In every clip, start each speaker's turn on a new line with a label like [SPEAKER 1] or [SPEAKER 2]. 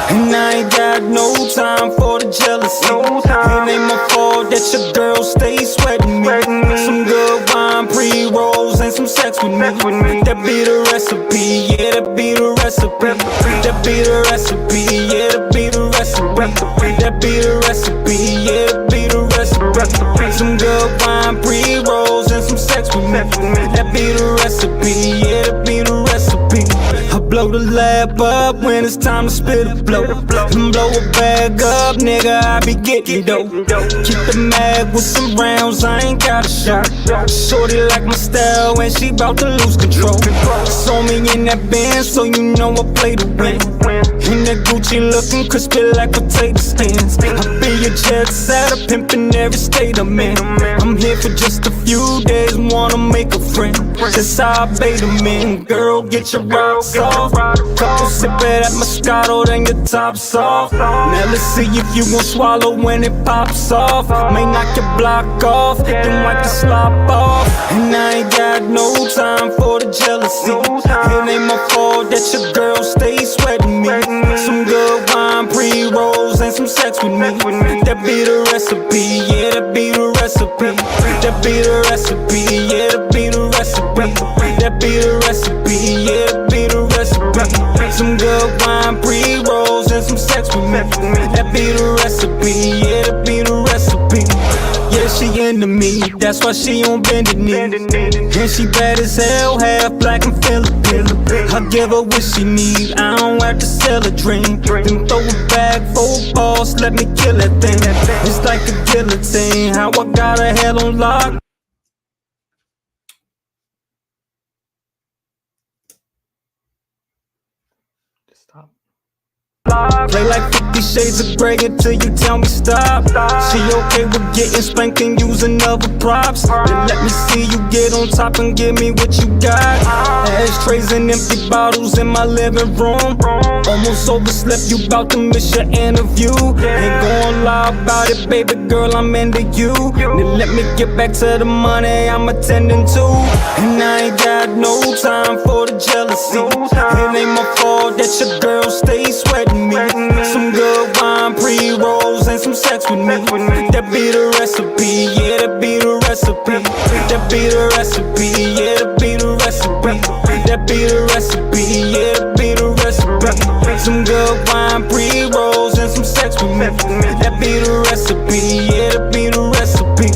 [SPEAKER 1] And I ain't got no time for the jealousy. It ain't my fault that your girl stays sweating me. Some good wine, pre-rolls, and some sex with me. That be the recipe, yeah, that be the recipe. That be the recipe, yeah, that be the recipe. That be the recipe, yeah, that be the recipe. Some good wine, pre-rolls, and some sex with me. That be the recipe, yeah, that be the recipe. I blow the lab up when it's time to spit a blow. And blow a bag up, nigga, I be getting dope. Keep the mag with some rounds, I ain't got a shot. Shorty like my style and she bout to lose control. Saw me in that band, so you know I play to win. In that Gucci looking crispy like potato skins. I be a jet setter, pimpin' every state I'm in. I'm here for just a few days, wanna make a friend. That's how I bait them in. Girl, get your rocks off. Couple sip of that Moscato, then your top's off. Now let's see if you gon' swallow when it pops off. May knock your block off, then wipe the slop off. And I ain't got no time for the jealousy. It ain't my fault that your girl stays sweating me. Some good wine, pre-rolls, and some sex with me. That be the recipe, yeah, that be the recipe. That be the recipe, yeah, that be the recipe. That be the recipe, yeah, that be the recipe. Some good wine, pre-rolls, and some sex with me. That be the recipe, yeah, that be the recipe. Yeah, she into me, that's why she on bended knee. And she bad as hell, half black and Filipino. I give her what she need, I don't have to sell a dream. Then throw it back, 4 balls, let me kill that thing. It's like a guillotine, how I got her hell on lock. Stop. Play like 50 Shades of Grey until you tell me stop. She okay with getting spanked and using other props. Then let me see you get on top and give me what you got. Ashtrays and empty bottles in my living room. Almost overslept, you bout to miss your interview. Ain't gon' lie about it, baby girl, I'm into you. Then let me get back to the money I'm attending to. And I ain't got no time for the jealousy. It ain't my fault that your girl stays sweating me. Some good wine, pre-rolls, and some sex with me. That be the recipe, yeah, that be the recipe. That be the recipe, yeah, that be the recipe. That be the recipe, yeah, that be the recipe. Some good wine, pre-rolls, and some sex with me. That be the recipe, yeah, that be the recipe.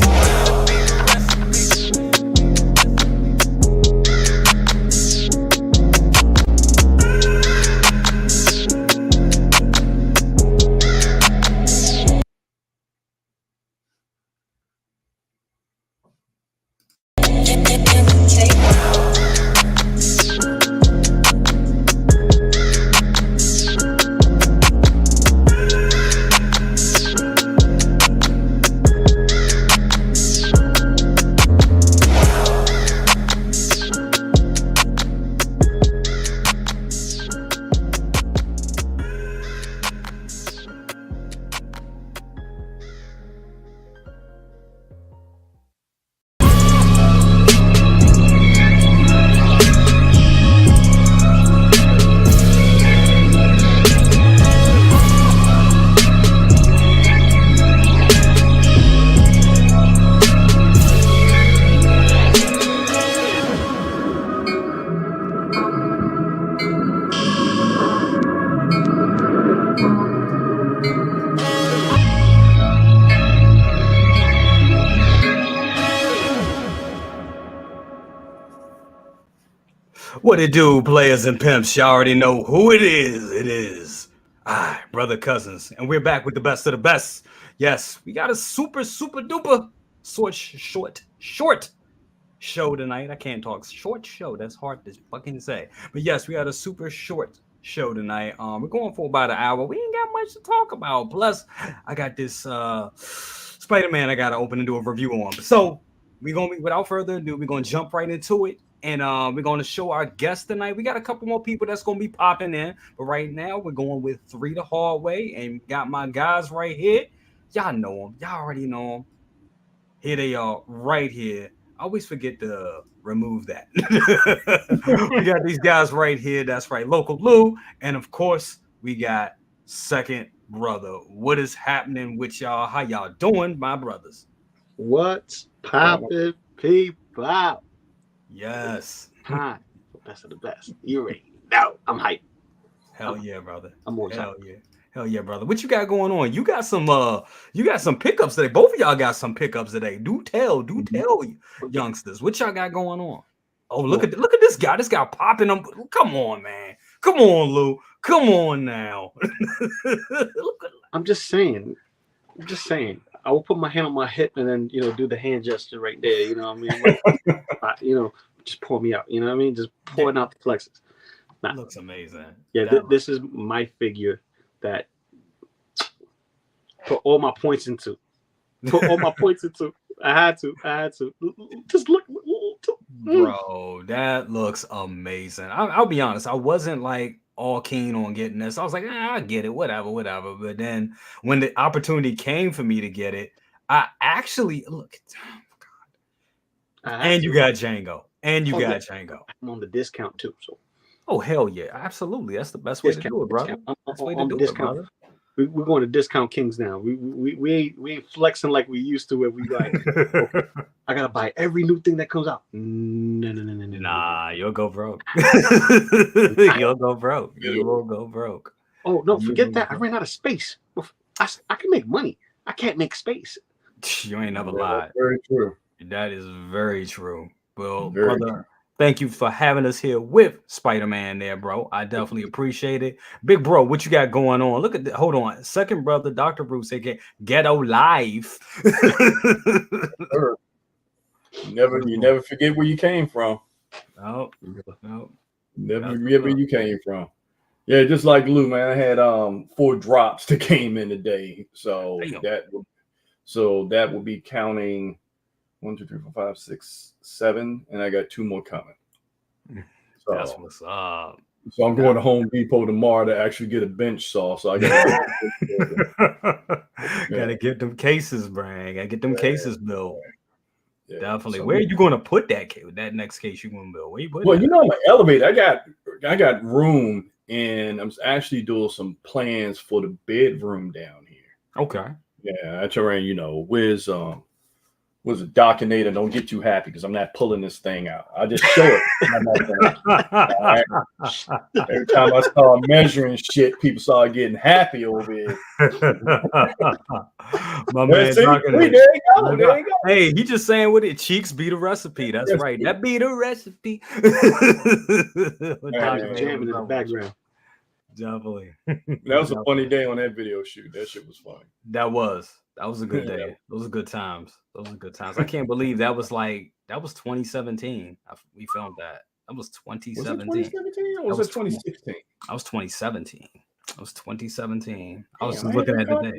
[SPEAKER 1] What it do, players and pimps? Y'all already know who it is. It is I, Brother Cousins, and we're back with the best of the best. Yes, we got a super duper short show tonight. I can't talk short show. That's hard to fucking say. But yes, we got a super short show tonight. We're going for about an hour. We ain't got much to talk about. Plus, I got this Spider-Man I gotta open and do a review on. So we're gonna be, without further ado, we're gonna jump right into it. And we're going to show our guests tonight. We got a couple more people that's going to be popping in. But right now, we're going with 3 the hard way. And got my guys right here. Y'all know them. Y'all already know them. Here they are right here. I always forget to remove that. We got these guys right here. That's right. Loco Lu. And, of course,
[SPEAKER 2] we got second brother. What is happening with y'all? How y'all doing, my brothers?
[SPEAKER 3] What's poppin', people?
[SPEAKER 2] Yes.
[SPEAKER 3] Hi, best of the best. You ready? No, I'm hyped.
[SPEAKER 2] Hell yeah, brother.
[SPEAKER 3] I'm always
[SPEAKER 2] Hell
[SPEAKER 3] hyped.
[SPEAKER 2] yeah. Hell yeah, brother. What you got going on? You got some pickups today. Both of y'all got some pickups today. Do tell, youngsters. What y'all got going on? Oh, look at this guy. This guy popping them. Come on, man. Come on, Lou. Come on now.
[SPEAKER 3] I'm just saying. I will put my hand on my hip and then do the hand gesture right there. You know what I mean? Like, just pour me out. You know what I mean? Just pouring out the flexes.
[SPEAKER 2] Nah. Looks amazing.
[SPEAKER 3] Yeah, this is my figure that put all my points into. I had to. Just look.
[SPEAKER 2] Bro, that looks amazing. I'll be honest. I wasn't like all keen on getting this. I was like, I get it, whatever. But then when the opportunity came for me to get it, I actually look. And you got Django. Django.
[SPEAKER 3] I'm on the discount too. So.
[SPEAKER 2] Oh hell yeah, absolutely. That's the best way to do it, brother. That's the way to do it, brother.
[SPEAKER 3] We're going to Discount Kings now. We ain't flexing like we used to, where we like, okay, I gotta buy every new thing that comes out. No.
[SPEAKER 2] Nah, you'll go broke. You'll go broke. You will go broke.
[SPEAKER 3] Oh no, forget that. I ran out of space. I can make money. I can't make space.
[SPEAKER 2] You ain't never lied.
[SPEAKER 4] Very true.
[SPEAKER 2] That is very true. Well, brother, thank you for having us here with Spider-Man there, bro. I definitely appreciate it. Big bro, what you got going on? Look at that. Hold on. Second brother, Dr. Bruce, aka Ghetto Life.
[SPEAKER 4] You never forget where you came from.
[SPEAKER 2] No.
[SPEAKER 4] Never forget where you came from. Yeah, just like Lou, man. I had 4 drops that came in today. So that would be counting 1, 2, 3, 4, 5, 6, 7, and I got 2 more coming. So
[SPEAKER 2] that's what's up.
[SPEAKER 4] So I'm going to Home Depot tomorrow to actually get a bench saw. So I
[SPEAKER 2] gotta get them cases, Brian. Gotta get them cases built. Yeah. Definitely. So, where are you going to put that next case you're going to build? Where you put?
[SPEAKER 4] Well, my elevator. I got room, and I'm actually doing some plans for the bedroom down here.
[SPEAKER 2] Okay.
[SPEAKER 4] Yeah, I try and was a Docinator. Don't get too happy because I'm not pulling this thing out. I just show it. Right? Every time I start measuring shit, people start getting happy over here.
[SPEAKER 2] My man,
[SPEAKER 4] there you go.
[SPEAKER 2] Hey, he just saying with it. Cheeks be the recipe. That's right. That be the recipe.
[SPEAKER 3] Jamming in the background.
[SPEAKER 2] Definitely.
[SPEAKER 4] That was a funny day on that video shoot. That shit was funny.
[SPEAKER 2] That was a good day.
[SPEAKER 4] Yeah.
[SPEAKER 2] Those were good times. I can't believe that was 2017. We filmed that. That was 2017.
[SPEAKER 4] Was it 2017 or was it 2016?
[SPEAKER 2] That was 2017. That was 2017. I was looking at the day.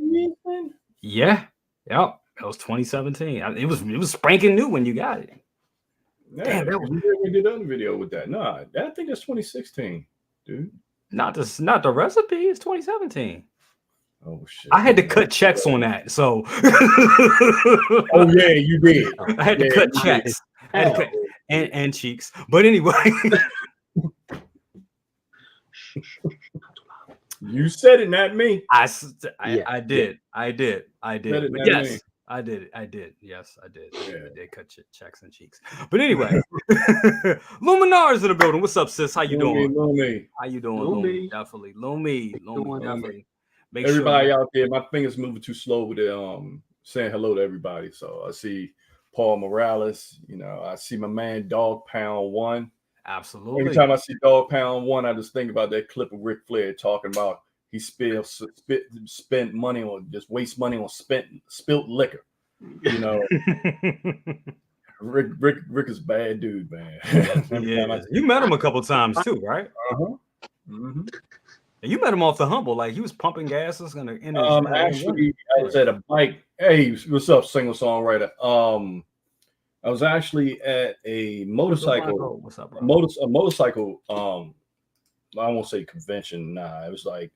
[SPEAKER 2] Yeah. Yep. That was 2017. It was spanking new when you got it.
[SPEAKER 4] Yeah, we did another video with that. Nah, I think that's 2016, dude.
[SPEAKER 2] Not the recipe. It's 2017.
[SPEAKER 4] Oh shit!
[SPEAKER 2] I had to cut checks on that. So.
[SPEAKER 4] Oh yeah, you did.
[SPEAKER 2] I had to cut checks. I had to cut, and cheeks. But anyway.
[SPEAKER 4] You said it, not me.
[SPEAKER 2] I did. But yes, I did. Yes, I did. Yeah. I did cut checks and cheeks. But anyway, Luminar's in the building. What's up, sis? How you doing?
[SPEAKER 4] Lumi.
[SPEAKER 2] How you doing, Lumi? Definitely. Lumi, definitely.
[SPEAKER 4] Make everybody out there, my finger's moving too slow with saying hello to everybody. So I see Paul Morales. I see my man Dog Pound 1.
[SPEAKER 2] Absolutely.
[SPEAKER 4] Every time I see Dog Pound 1, I just think about that clip of Ric Flair talking about he spent money on spilt liquor. Rick is a bad dude, man.
[SPEAKER 2] Yeah. You met him a couple times too, right?
[SPEAKER 4] Mm-hmm.
[SPEAKER 2] You met him off the humble, like he was pumping gas.
[SPEAKER 4] Actually, I was at a bike. Hey, what's up, singer songwriter? I was actually at a motorcycle.
[SPEAKER 2] What's up, bro?
[SPEAKER 4] A motorcycle. I won't say convention. Nah, it was like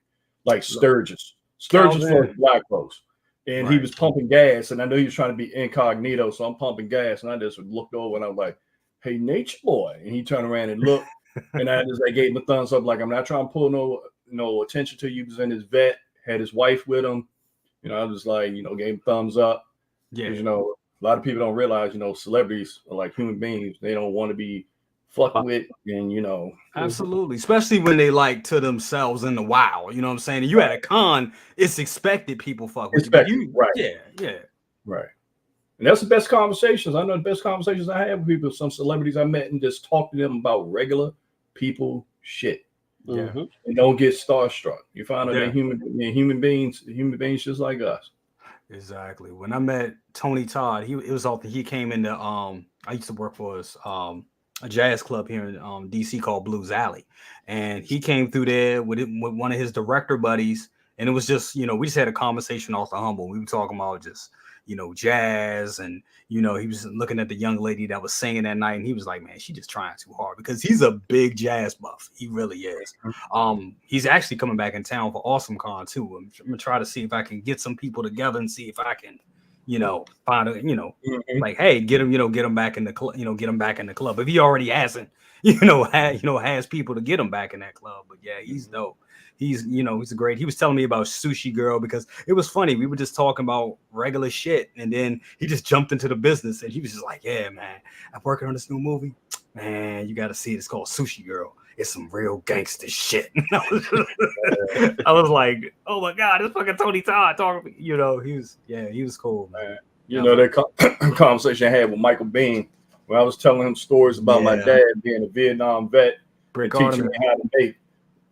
[SPEAKER 4] Sturgis for black folks, and he was pumping gas, and I knew he was trying to be incognito, so I'm pumping gas, and I just looked over, and I was like, "Hey, Nature Boy," and he turned around and looked, and I gave him a thumbs up, like I'm not trying to pull no attention to. He was in his vet, had his wife with him. I was like, gave him thumbs up.
[SPEAKER 2] Yeah.
[SPEAKER 4] A lot of people don't realize, celebrities are like human beings. They don't want to be fucked with, and
[SPEAKER 2] Absolutely, especially when they like to themselves in the wild. You know what I'm saying? And you at a con, it's expected people fuck with you.
[SPEAKER 4] Right?
[SPEAKER 2] Yeah.
[SPEAKER 4] Right. And that's the best conversations. I know the best conversations I have with people. Some celebrities I met and just talk to them about regular people shit.
[SPEAKER 2] Yeah.
[SPEAKER 4] And don't get starstruck. You find out they're human beings just like us.
[SPEAKER 2] Exactly. When I met Tony Todd, he came into I used to work for a jazz club here in DC called Blues Alley, and he came through there with one of his director buddies, and it was just we just had a conversation off the humble. We were talking about just jazz, and he was looking at the young lady that was singing that night, and he was like, man, she just trying too hard, because he's a big jazz buff. He really is. He's actually coming back in town for Awesome Con too. I'm gonna try to see if I can get some people together and see if I can find a like, hey, get him back in the club, get him back in the club if he already hasn't has people to get him back in that club. But yeah, he's dope. He's great. He was telling me about Sushi Girl, because it was funny. We were just talking about regular shit, and then he just jumped into the business, and he was just like, yeah, man, I'm working on this new movie. Man, you got to see it. It's called Sushi Girl. It's some real gangster shit. I was like, oh my God, it's fucking Tony Todd talking. He was cool, man.
[SPEAKER 4] That conversation I had with Michael Bean, when I was telling him stories about my dad being a Vietnam vet, teaching me how to make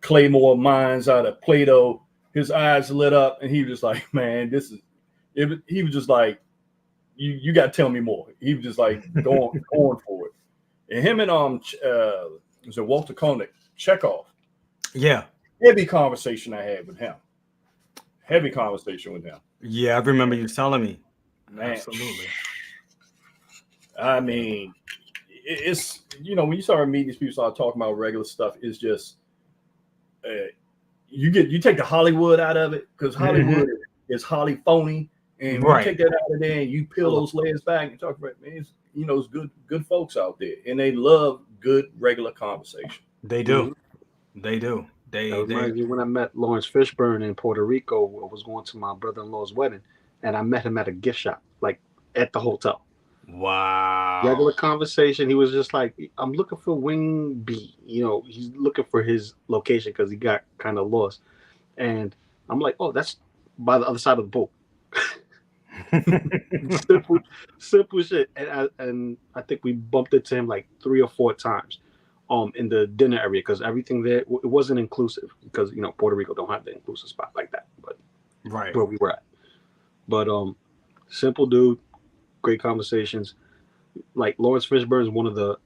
[SPEAKER 4] Claymore mines out of Play-Doh. His eyes lit up, and he was just like, man, he was just like, you got to tell me more. He was just like going for it. And him and was it Walter Koenig, Chekhov?
[SPEAKER 2] Yeah.
[SPEAKER 4] Heavy conversation I had with him.
[SPEAKER 2] Yeah, I remember you telling me.
[SPEAKER 4] Man.
[SPEAKER 2] Absolutely.
[SPEAKER 4] I mean, it's when you start meeting these people, start talking about regular stuff, it's just you take the Hollywood out of it, because Hollywood is Holly phony, and when you take that out of there and you peel those layers back and talk about, man, it's good folks out there, and they love good regular conversation.
[SPEAKER 2] They do. They do.
[SPEAKER 3] That reminds me when I met Lawrence Fishburne in Puerto Rico. I was going to my brother-in-law's wedding, and I met him at a gift shop, like at the hotel.
[SPEAKER 2] Wow.
[SPEAKER 3] Regular conversation. He was just like, I'm looking for Wing B. He's looking for his location because he got kind of lost. And I'm like, oh, that's by the other side of the boat. simple shit. And I think we bumped into him like 3 or 4 times in the dinner area, because everything there, it wasn't inclusive, because Puerto Rico don't have the inclusive spot like that, but where we were at. But simple dude, great conversations. Like Lawrence Fishburne is one of the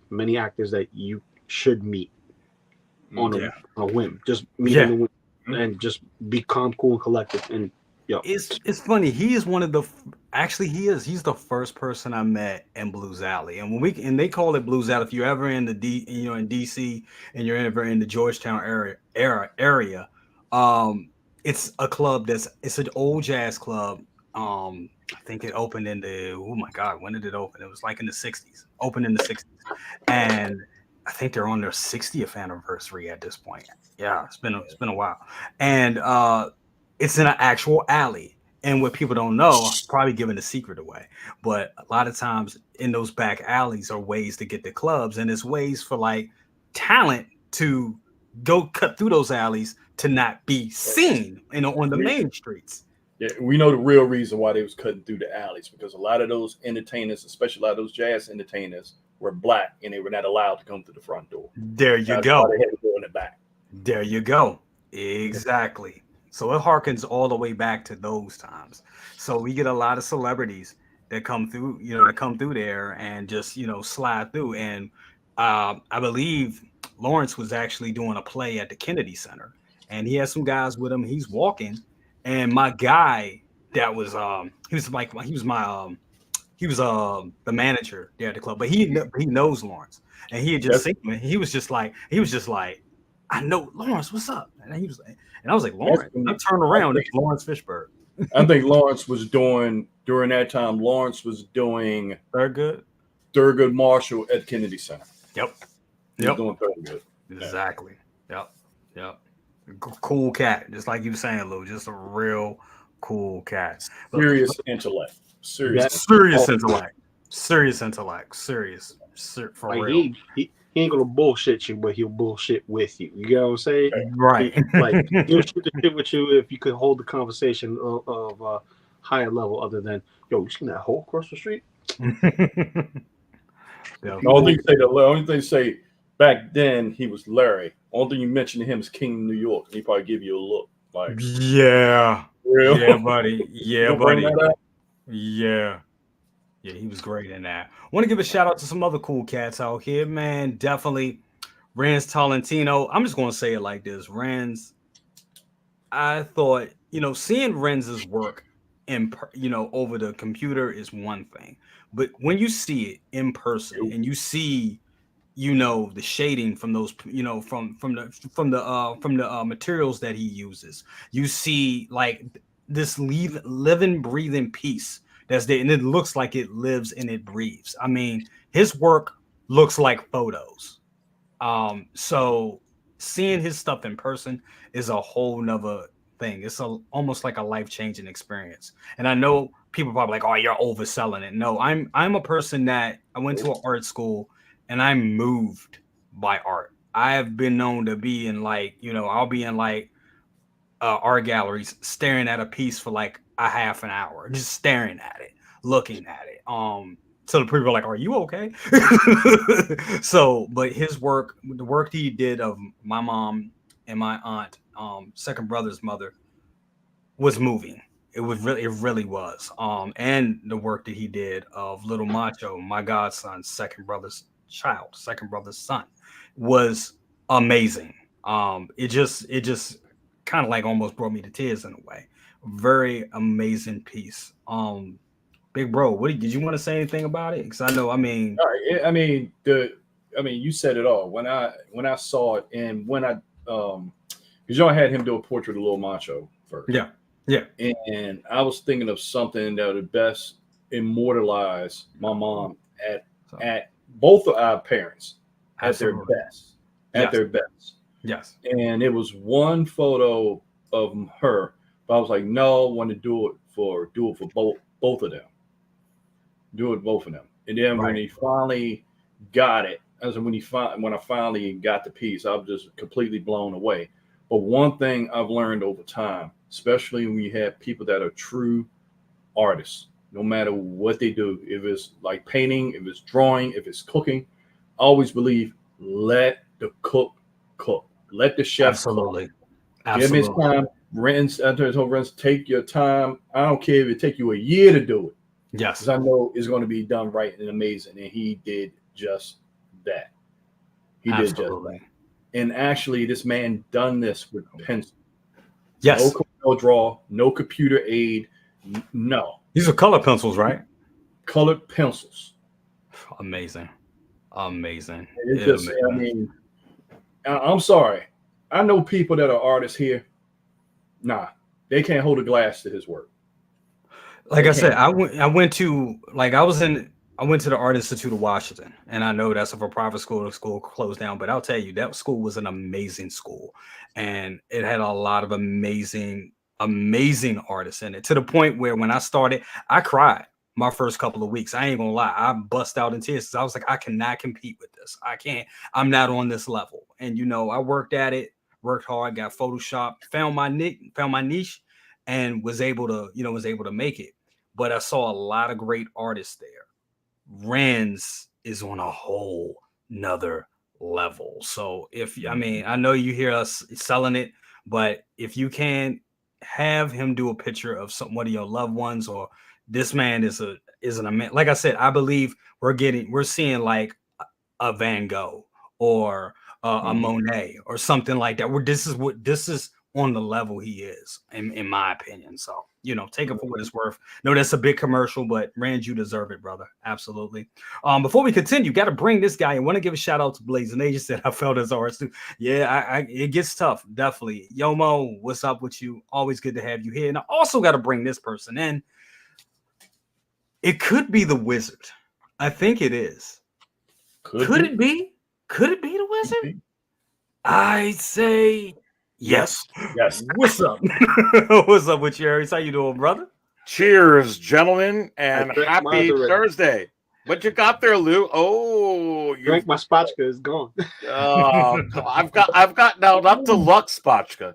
[SPEAKER 3] many actors that you should meet on a whim. Just meet on a whim and just be calm, cool, and collected. And
[SPEAKER 2] it's funny. He is one of the he's the first person I met in Blues Alley, and they call it Blues Alley. If you're ever in in DC and you're ever in the Georgetown area, it's a club it's an old jazz club. I think it opened in oh my God, when did it open? It was like in the 60s, opened in the 60s. And I think they're on their 60th anniversary at this point. Yeah, it's been a while. And it's in an actual alley. And what people don't know, I'm probably giving the secret away, but a lot of times in those back alleys are ways to get to clubs, and it's ways for like talent to go cut through those alleys to not be seen on the main streets.
[SPEAKER 4] Yeah, we know the real reason why they was cutting through the alleys, because a lot of those entertainers, especially a lot of those jazz entertainers, were black, and they were not allowed to come through the front door.
[SPEAKER 2] There you go.
[SPEAKER 4] Why they had to go in the back.
[SPEAKER 2] There you go. Exactly. So it harkens all the way back to those times. So we get a lot of celebrities that come through, there and just, slide through. And I believe Lawrence was actually doing a play at the Kennedy Center, and he has some guys with him. He's walking. And my guy that was he was the manager there at the club, but he knows Lawrence, and he had just seen him, and he was just like, I know Lawrence, what's up? And I was like, Lawrence. I turned around, it's Lawrence Fishburne.
[SPEAKER 4] I think Lawrence was doing during that time. Lawrence was doing Thurgood Marshall at Kennedy Center.
[SPEAKER 2] Yep.
[SPEAKER 4] He was doing Thurgood.
[SPEAKER 2] Exactly. Yep. Cool cat, just like you were saying, Lou. Just a real cool cat.
[SPEAKER 4] Serious intellect. Serious.
[SPEAKER 3] That's
[SPEAKER 2] Serious
[SPEAKER 3] all.
[SPEAKER 2] intellect. Serious intellect. For
[SPEAKER 3] Like
[SPEAKER 2] real.
[SPEAKER 3] he ain't gonna bullshit you, but he'll bullshit with you. You get what I'm saying?
[SPEAKER 2] Right.
[SPEAKER 3] He'll shoot the shit with you if you could hold the conversation of higher level, other than yo, you seen that hole across the street?
[SPEAKER 2] Yeah.
[SPEAKER 4] The only thing say back then he was Larry. Only thing you mentioned to him is King of New York. He probably give you a look like,
[SPEAKER 2] Yeah.
[SPEAKER 4] real?
[SPEAKER 2] Yeah, buddy. Yeah,
[SPEAKER 4] Don't bring
[SPEAKER 2] buddy.
[SPEAKER 4] that up.
[SPEAKER 2] Yeah. Yeah, he was great in that. Want to give a shout out to some other cool cats out here, man. Definitely Renz Tolentino. I'm just going to say it like this. Renz, I thought, seeing Renz's work over the computer is one thing. But when you see it in person and you see, the shading from those, from the materials that he uses, you see like this living, breathing piece that's there, and it looks like it lives and it breathes. I mean, his work looks like photos. So seeing his stuff in person is a whole nother thing. It's almost like a life-changing experience. And I know people are probably like, oh, you're overselling it. No, I'm a person that I went to an art school and I'm moved by art. I have been known to be in I'll be in art galleries staring at a piece for like a half an hour, just staring at it, looking at it. So the people are like, are you okay? So, but his work, the work he did of my mom and my aunt, second brother's mother, was moving. It really was. And the work that he did of Little Macho, my godson's second brother's son, was amazing. It just kind of like almost brought me to tears in a way. Very amazing piece. Big bro, did you want to say anything about it? Because I know,
[SPEAKER 4] All right. You said it all. When I saw it, and when I because y'all had him do a portrait of Lil Macho first.
[SPEAKER 2] Yeah.
[SPEAKER 4] And I was thinking of something that would best immortalize my mom at both of our parents at their best. At their best.
[SPEAKER 2] Yes.
[SPEAKER 4] And it was one photo of her, but I was like, no, I want to do it for both of them. Do it both of them. And then when he finally got it, when I finally got the piece, I was just completely blown away. But one thing I've learned over time, especially when you have people that are true artists, no matter what they do, if it's like painting, if it's drawing, if it's cooking, I always believe let the cook cook. Let the chef
[SPEAKER 2] Absolutely.
[SPEAKER 4] cook. Give him his time. Renz, take your time. I don't care if it take you a year to do it.
[SPEAKER 2] Yes.
[SPEAKER 4] Because I know it's going to be done right and amazing. And he did just that. He did just that. And actually, this man done this with pencil.
[SPEAKER 2] Yes.
[SPEAKER 4] No draw, no computer aid. No.
[SPEAKER 2] These are color pencils, right?
[SPEAKER 4] Colored pencils.
[SPEAKER 2] Amazing.
[SPEAKER 4] It's just, amazing. I'm sorry. I know people that are artists here. Nah, they can't hold a glass to his work.
[SPEAKER 2] Like I said, I went to the Art Institute of Washington, and I know that's a private school. The school closed down, but I'll tell you, that school was an amazing school, and it had a lot of amazing artists in it, to the point where when I started, I cried my first couple of weeks. I ain't gonna lie, I bust out in tears. I was like, I cannot compete with this. I can't. I'm not on this level. And I worked at it, worked hard, got Photoshop, found my niche, and was able to make it. But I saw a lot of great artists there. Renz is on a whole nother level. So I know you hear us selling it, but if you can have him do a picture of one of your loved ones, or this man is an amazing. Like I said, I believe we're seeing like a Van Gogh or a Monet or something like that. Where this is on the level he is, in my opinion. So, take it for what it's worth. No, that's a big commercial, but Rand, you deserve it, brother. Absolutely. Before we continue, got to bring this guy. I want to give a shout out to Blazing. They just said I felt his arts too. Yeah, it gets tough, definitely. Yomo, what's up with you? Always good to have you here. And I also got to bring this person in. It could be the Wizard. I think it is. Could it be? Could it be the Wizard? I say Yes.
[SPEAKER 4] Yes.
[SPEAKER 2] What's up? What's up with you, Aries? How you doing, brother?
[SPEAKER 5] Cheers, gentlemen, and
[SPEAKER 3] drank
[SPEAKER 5] happy
[SPEAKER 3] mine already.
[SPEAKER 5] Thursday. What you got there, Lou? Oh, you
[SPEAKER 3] Drank my spotchka is gone.
[SPEAKER 5] I've got now not deluxe spotchka,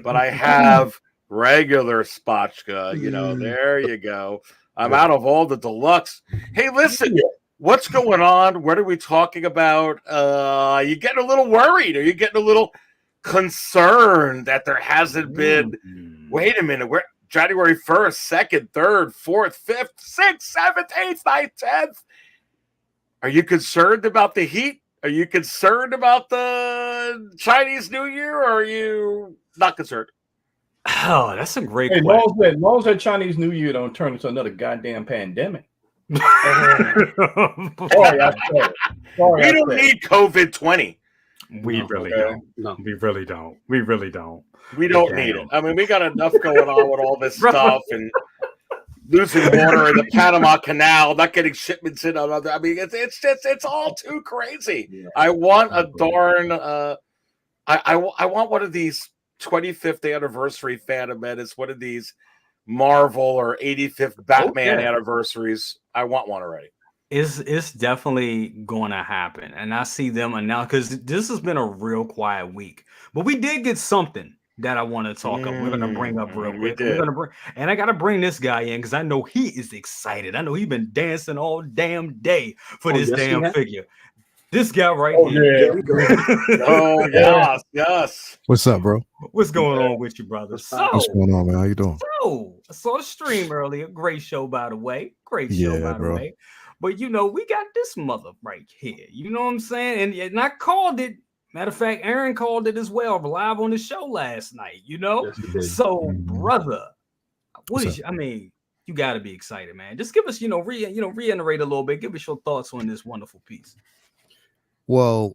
[SPEAKER 5] but I have regular spotchka. You know, there you go. I'm out of all the deluxe. Hey, listen, what's going on? What are we talking about? Are you getting a little worried? Are you getting a little concerned that there hasn't been? Wait a minute, we're January 1st, 2nd, 3rd, 4th, 5th, 6th, 7th, 8th, 9th, 10th. Are you concerned about the heat? Are you concerned about the Chinese New Year? Or are you not concerned?
[SPEAKER 2] Oh, that's a great
[SPEAKER 4] Hey,
[SPEAKER 2] question.
[SPEAKER 4] as long as that Chinese New Year don't turn into another goddamn pandemic.
[SPEAKER 5] We don't need COVID-20.
[SPEAKER 2] We really don't.
[SPEAKER 3] No.
[SPEAKER 2] We really don't. We really don't.
[SPEAKER 5] We don't need it. I mean, we got enough going on with all this stuff and losing water in the Panama Canal, not getting shipments in on other. I mean, it's all too crazy. Yeah. I want a darn. I want one of these 25th anniversary Phantom Menace, one of these Marvel or 85th Batman anniversaries. I want one already.
[SPEAKER 2] It's definitely going to happen, and I see them announce because this has been a real quiet week, but we did get something that I want to talk about. We're going to bring up real quick. We're going to bring, and I got to bring this guy in because I know he is excited. I know he's been dancing all damn day for this damn figure. This guy right here.
[SPEAKER 5] Yeah. Yes.
[SPEAKER 6] What's up, bro?
[SPEAKER 2] What's going on with you, brother?
[SPEAKER 6] What's going on, man? How you doing?
[SPEAKER 2] So, I saw the stream earlier. Great show, by the way. Great show, by the way. But, you know, we got this mother right here. You know what I'm saying? And I called it. Matter of fact, Aaron called it as well, live on the show last night, you know? Yes, so, brother, I mean, you got to be excited, man. Just give us, reiterate a little bit. Give us your thoughts on this wonderful piece.
[SPEAKER 6] Well,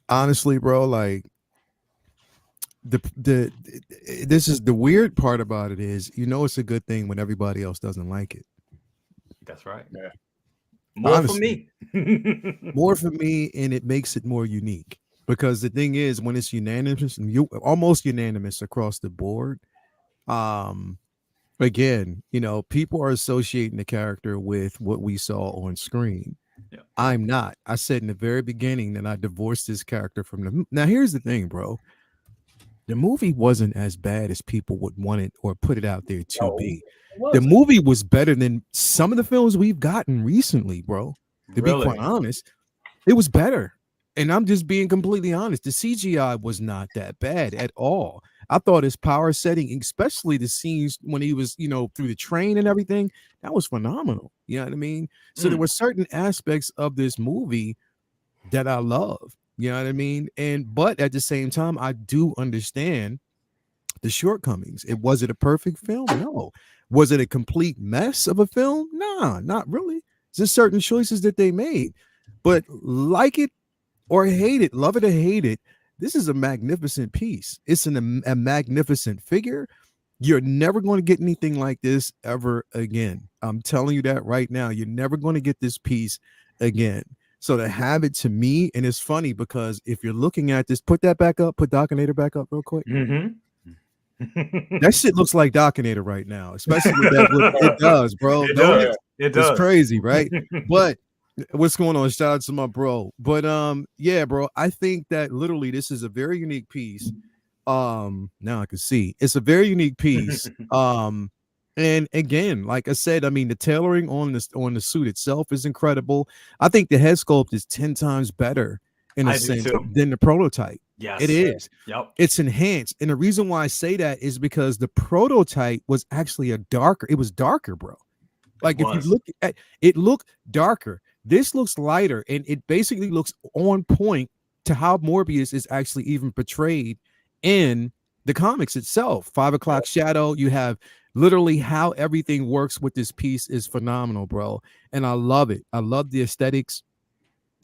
[SPEAKER 6] honestly, bro, like, this is the weird part about it is, it's a good thing when everybody else doesn't like it.
[SPEAKER 2] That's right.
[SPEAKER 4] Yeah.
[SPEAKER 2] More honestly, for me.
[SPEAKER 6] More for me, and it makes it more unique. Because the thing is, when it's unanimous, almost unanimous across the board, again, people are associating the character with what we saw on screen. Yeah. I'm not. I said in the very beginning that I divorced this character from the. Now, here's the thing, bro. The movie wasn't as bad as people would want it or put it out there to be. The movie was better than some of the films we've gotten recently, bro. To be quite honest, it was better. And I'm just being completely honest. The CGI was not that bad at all. I thought his power setting, especially the scenes when he was, through the train and everything, that was phenomenal. You know what I mean? So there were certain aspects of this movie that I love. You know what I mean? But at the same time, I do understand the shortcomings. Was it a perfect film? No. Was it a complete mess of a film? Nah, not really. Just certain choices that they made. But like it or hate it, love it or hate it, this is a magnificent piece. It's a magnificent figure. You're never going to get anything like this ever again. I'm telling you that right now. You're never going to get this piece again. So to have it to me, and it's funny because if you're looking at this, put that back up, put Dockinator back up real quick. That shit looks like Dockinator right now, especially with that look. It does, bro.
[SPEAKER 2] It does. It's
[SPEAKER 6] crazy, right? But what's going on? Shout out to my bro. But yeah, bro, I think that literally this is a very unique piece. Now I can see it's a very unique piece. And again, like I said, I mean, the tailoring on the suit itself is incredible. I think the head sculpt is 10 times better in a sense than the prototype.
[SPEAKER 2] Yes,
[SPEAKER 6] it is.
[SPEAKER 2] Yep.
[SPEAKER 6] It's enhanced. And the reason why I say that is because the prototype was actually it was darker, bro. Like if you look at it, looked darker. This looks lighter, and it basically looks on point to how Morbius is actually even portrayed in the comics itself. 5 o'clock shadow. You have literally how everything works with this piece is phenomenal, bro. And I love it. I love the aesthetics.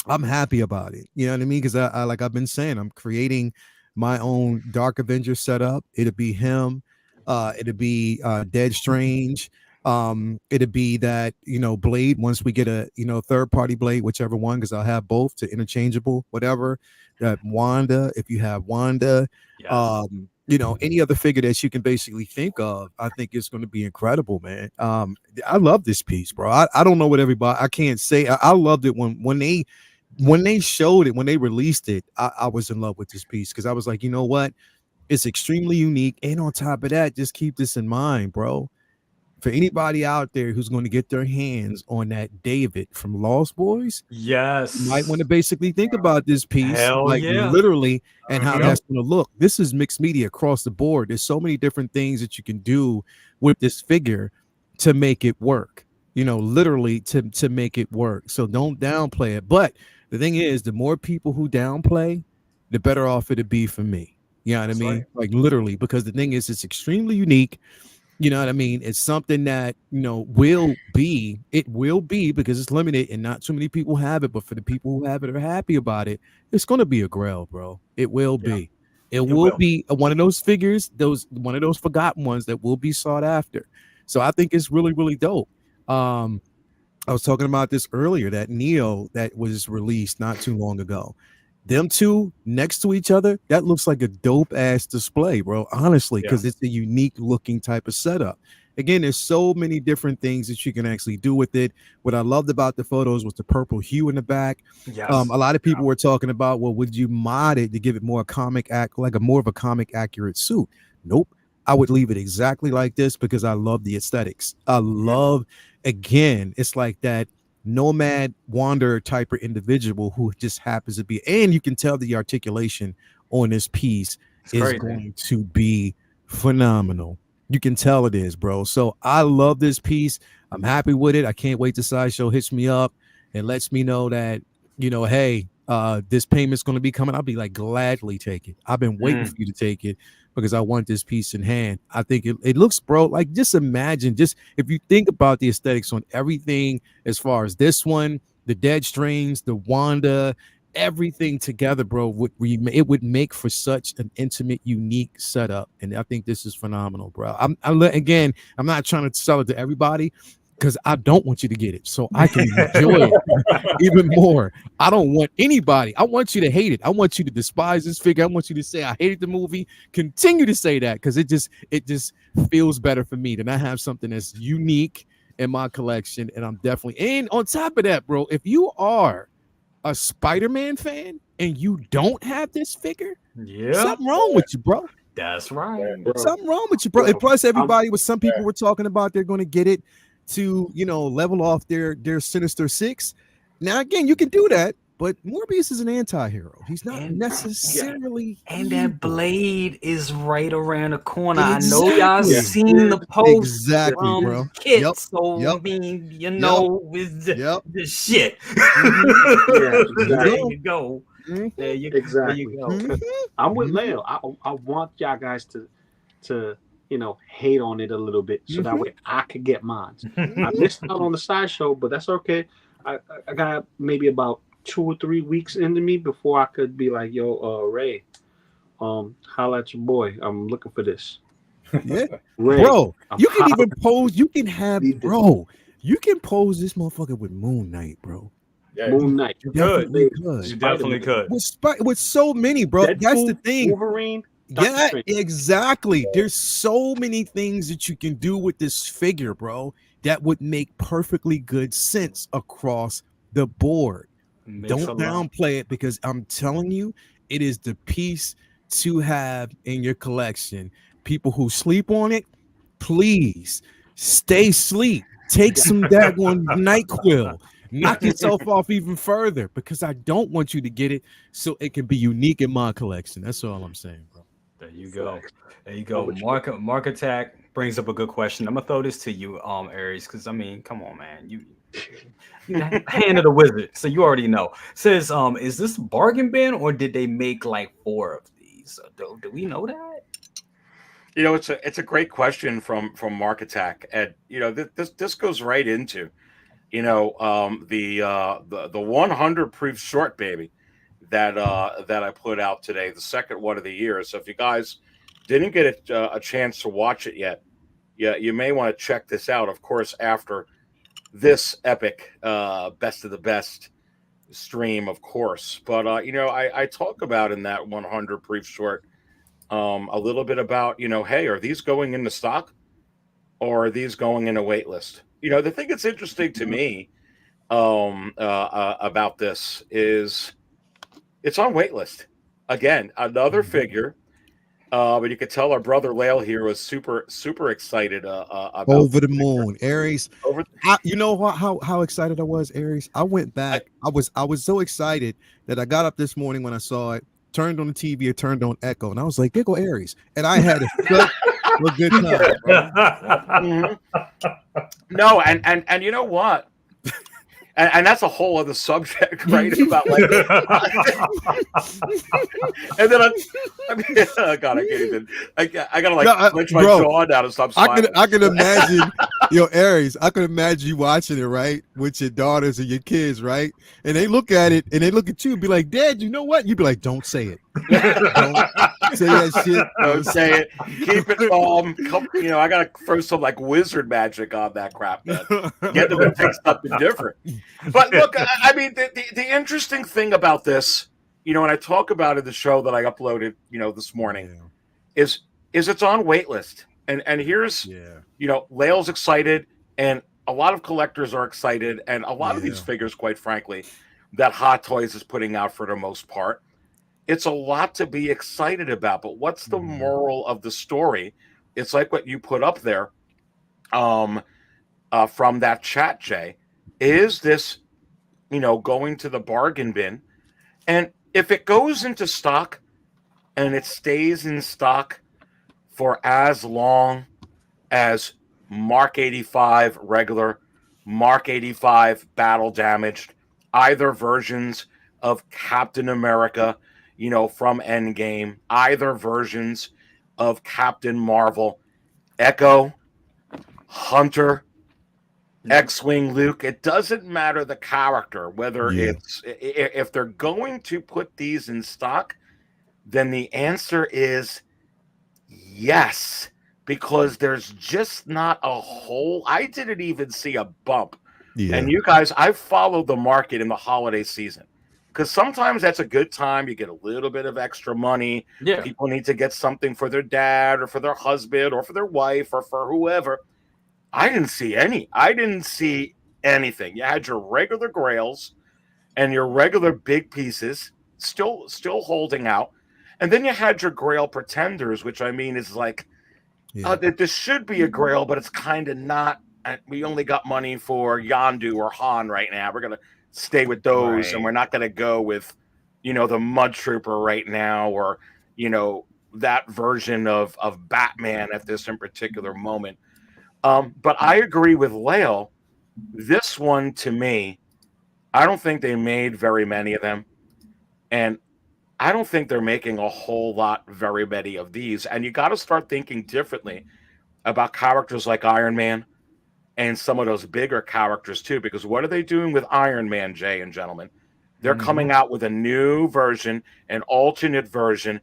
[SPEAKER 6] I'm happy about it. You know what I mean? Because I like I've been saying, I'm creating my own Dark Avenger setup. It'll be him. It'll be Dead Strange. It'll be that, Blade once we get a, third party Blade, whichever one, because I'll have both to interchangeable, whatever. Wanda, if you have Wanda.
[SPEAKER 2] Yes.
[SPEAKER 6] you know, any other figure that you can basically think of, I think it's going to be incredible, man. I love this piece, bro. I don't know what everybody, I can't say. I loved it when they showed it, when they released it. I was in love with this piece because I was like, you know what? It's extremely unique, and on top of that, just keep this in mind, bro. For anybody out there who's going to get their hands on that David from Lost Boys,
[SPEAKER 2] Yes.
[SPEAKER 6] you might want to basically think about this piece,
[SPEAKER 2] Hell
[SPEAKER 6] like
[SPEAKER 2] yeah.
[SPEAKER 6] literally, and how that's going to look. This is mixed media across the board. There's so many different things that you can do with this figure to make it work, you know, literally to make it work. So don't downplay it. But the thing is, the more people who downplay, the better off it'd be for me. You know what I mean? Like literally, because the thing is, it's extremely unique. You know what I mean? It's something that, you know, it will be because it's limited and not too many people have it. But for the people who have it are happy about it, it's going to be a Grail, bro. It will be. It will be one of those figures, one of those forgotten ones that will be sought after. So I think it's really, really dope. I was talking about this earlier, that Neo that was released not too long ago. Them two next to each other, that looks like a dope ass display, bro. Honestly, because it's a unique looking type of setup. Again, there's so many different things that you can actually do with it. What I loved about the photos was the purple hue in the back.
[SPEAKER 2] Yes.
[SPEAKER 6] A lot of people were talking about, well, would you mod it to give it more more of a comic accurate suit? Nope. I would leave it exactly like this because I love the aesthetics. I love, again, it's like that nomad wanderer type of individual who just happens to be, and you can tell the articulation on this piece is going to be phenomenal. You can tell it is, bro. So I love this piece. I'm happy with it. I can't wait till Sideshow hits me up and lets me know that, you know, hey, this payment's going to be coming. I'll be like, gladly take it. I've been waiting for you to take it because I want this piece in hand. I think it looks, bro, like just imagine, just if you think about the aesthetics on everything as far as this one, the Dead Strings, the Wanda, everything together, bro, it would make for such an intimate, unique setup. And I think this is phenomenal, bro. Again, I'm not trying to sell it to everybody because I don't want you to get it so I can enjoy it even more. I don't want anybody. I want you to hate it. I want you to despise this figure. I want you to say I hated the movie. Continue to say that because it just feels better for me than I have something that's unique in my collection. And I'm definitely, and on top of that, bro, if you are a Spider-Man fan and you don't have this figure, something wrong with you, bro.
[SPEAKER 2] That's right.
[SPEAKER 6] Something wrong with you, bro. And plus, everybody some people were talking about they're going to get it to, you know, level off their Sinister Six. Now, again, you can do that, but Morbius is an anti-hero. He's not necessarily.
[SPEAKER 2] And that blade is right around the corner. Exactly. I know y'all seen the post.
[SPEAKER 6] Exactly, bro.
[SPEAKER 2] Kit, so I mean, you know, with the shit. There you go. There you go.
[SPEAKER 3] I'm with Leo. I want y'all guys to you know, hate on it a little bit so that way I could get mine. I missed out on the Sideshow, but that's okay. I got maybe about 2 or 3 weeks into me before I could be like, yo, Ray, holla at your boy. I'm looking for this.
[SPEAKER 6] Yeah.
[SPEAKER 3] Ray,
[SPEAKER 6] bro, you can even pose, you can have, bro, you can pose this motherfucker with Moon Knight, bro.
[SPEAKER 3] Yeah, Moon Knight.
[SPEAKER 2] You definitely could.
[SPEAKER 6] With so many, bro.
[SPEAKER 3] Deadpool,
[SPEAKER 6] that's the thing.
[SPEAKER 3] Wolverine.
[SPEAKER 6] Yeah, exactly. There's so many things that you can do with this figure, bro, that would make perfectly good sense across the board. Don't downplay it because I'm telling you, it is the piece to have in your collection. People who sleep on it, please stay asleep. Take some daggone NyQuil. Knock yourself off even further because I don't want you to get it so it can be unique in my collection. That's all I'm saying, bro.
[SPEAKER 2] There you go. There you go. Mark Attack brings up a good question. I'm gonna throw this to you, Aries, because I mean, come on, man. You hand of the wizard, so you already know. Says, is this bargain bin or did they make like 4 of these? Do we know that?
[SPEAKER 5] You know, it's a great question from Mark Attack, and you know this goes right into, you know, the 100 proof short baby that I put out today, the second one of the year. So if you guys didn't get a chance to watch it yet, you may want to check this out. Of course, after this epic best of the best stream, of course. But you know, I talk about in that 100 proof short a little bit about, hey, are these going into stock or are these going in a wait list? The thing that's interesting to me about this is it's on wait list. Again, another figure. But you could tell our brother Lael here was super, super excited about
[SPEAKER 6] Over the moon, Aries.
[SPEAKER 5] Over
[SPEAKER 6] You know how excited I was, Aries. I went back. I was so excited that I got up this morning when I saw it, turned on the TV, it turned on Echo, and I was like, "There go Aries," and I had a good time.
[SPEAKER 5] Mm-hmm. No, and you know what? And that's a whole other subject, right? About like, and then oh God, I can't even. I gotta like clench my jaw down and stop smiling.
[SPEAKER 6] I can imagine, Aries. I can imagine you watching it, right, with your daughters and your kids, right? And they look at it and they look at you and be like, "Dad, you know what?" You'd be like, "Don't say it. Don't say that shit.
[SPEAKER 5] Don't say it. Keep it calm. I gotta throw some like wizard magic on that crap, man. Get them to pick something different." But look, I mean, the interesting thing about this, and I talk about it in the show that I uploaded, this morning, is it's on waitlist. And here's, Lael's excited, and a lot of collectors are excited, and a lot of these figures, quite frankly, that Hot Toys is putting out for the most part. It's a lot to be excited about, but what's the moral of the story? It's like what you put up there from that chat, Jay. Is this, going to the bargain bin? And if it goes into stock and it stays in stock for as long as Mark 85 regular, Mark 85 battle damaged, either versions of Captain America, from Endgame, either versions of Captain Marvel, Echo, Hunter, X-Wing Luke, it doesn't matter the character, whether it's, if they're going to put these in stock, then the answer is yes, because there's just not a whole, I didn't even see a bump. And you guys, I've followed the market in the holiday season, because sometimes that's a good time. You get a little bit of extra money.
[SPEAKER 2] Yeah.
[SPEAKER 5] People need to get something for their dad or for their husband or for their wife or for whoever. I didn't see any. I didn't see anything. You had your regular grails and your regular big pieces still holding out. And then you had your grail pretenders, which I mean is like, this should be a grail, but it's kind of not. We only got money for Yondu or Han right now. We're going to stay with those, and we're not going to go with, the Mud Trooper right now, or, that version of Batman at this in particular moment. But I agree with Lael. This one, to me, I don't think they made very many of them. And I don't think they're making a whole lot, very many of these. And you got to start thinking differently about characters like Iron Man and some of those bigger characters too. Because what are they doing with Iron Man, Jay and gentlemen? They're coming out with a new version, an alternate version,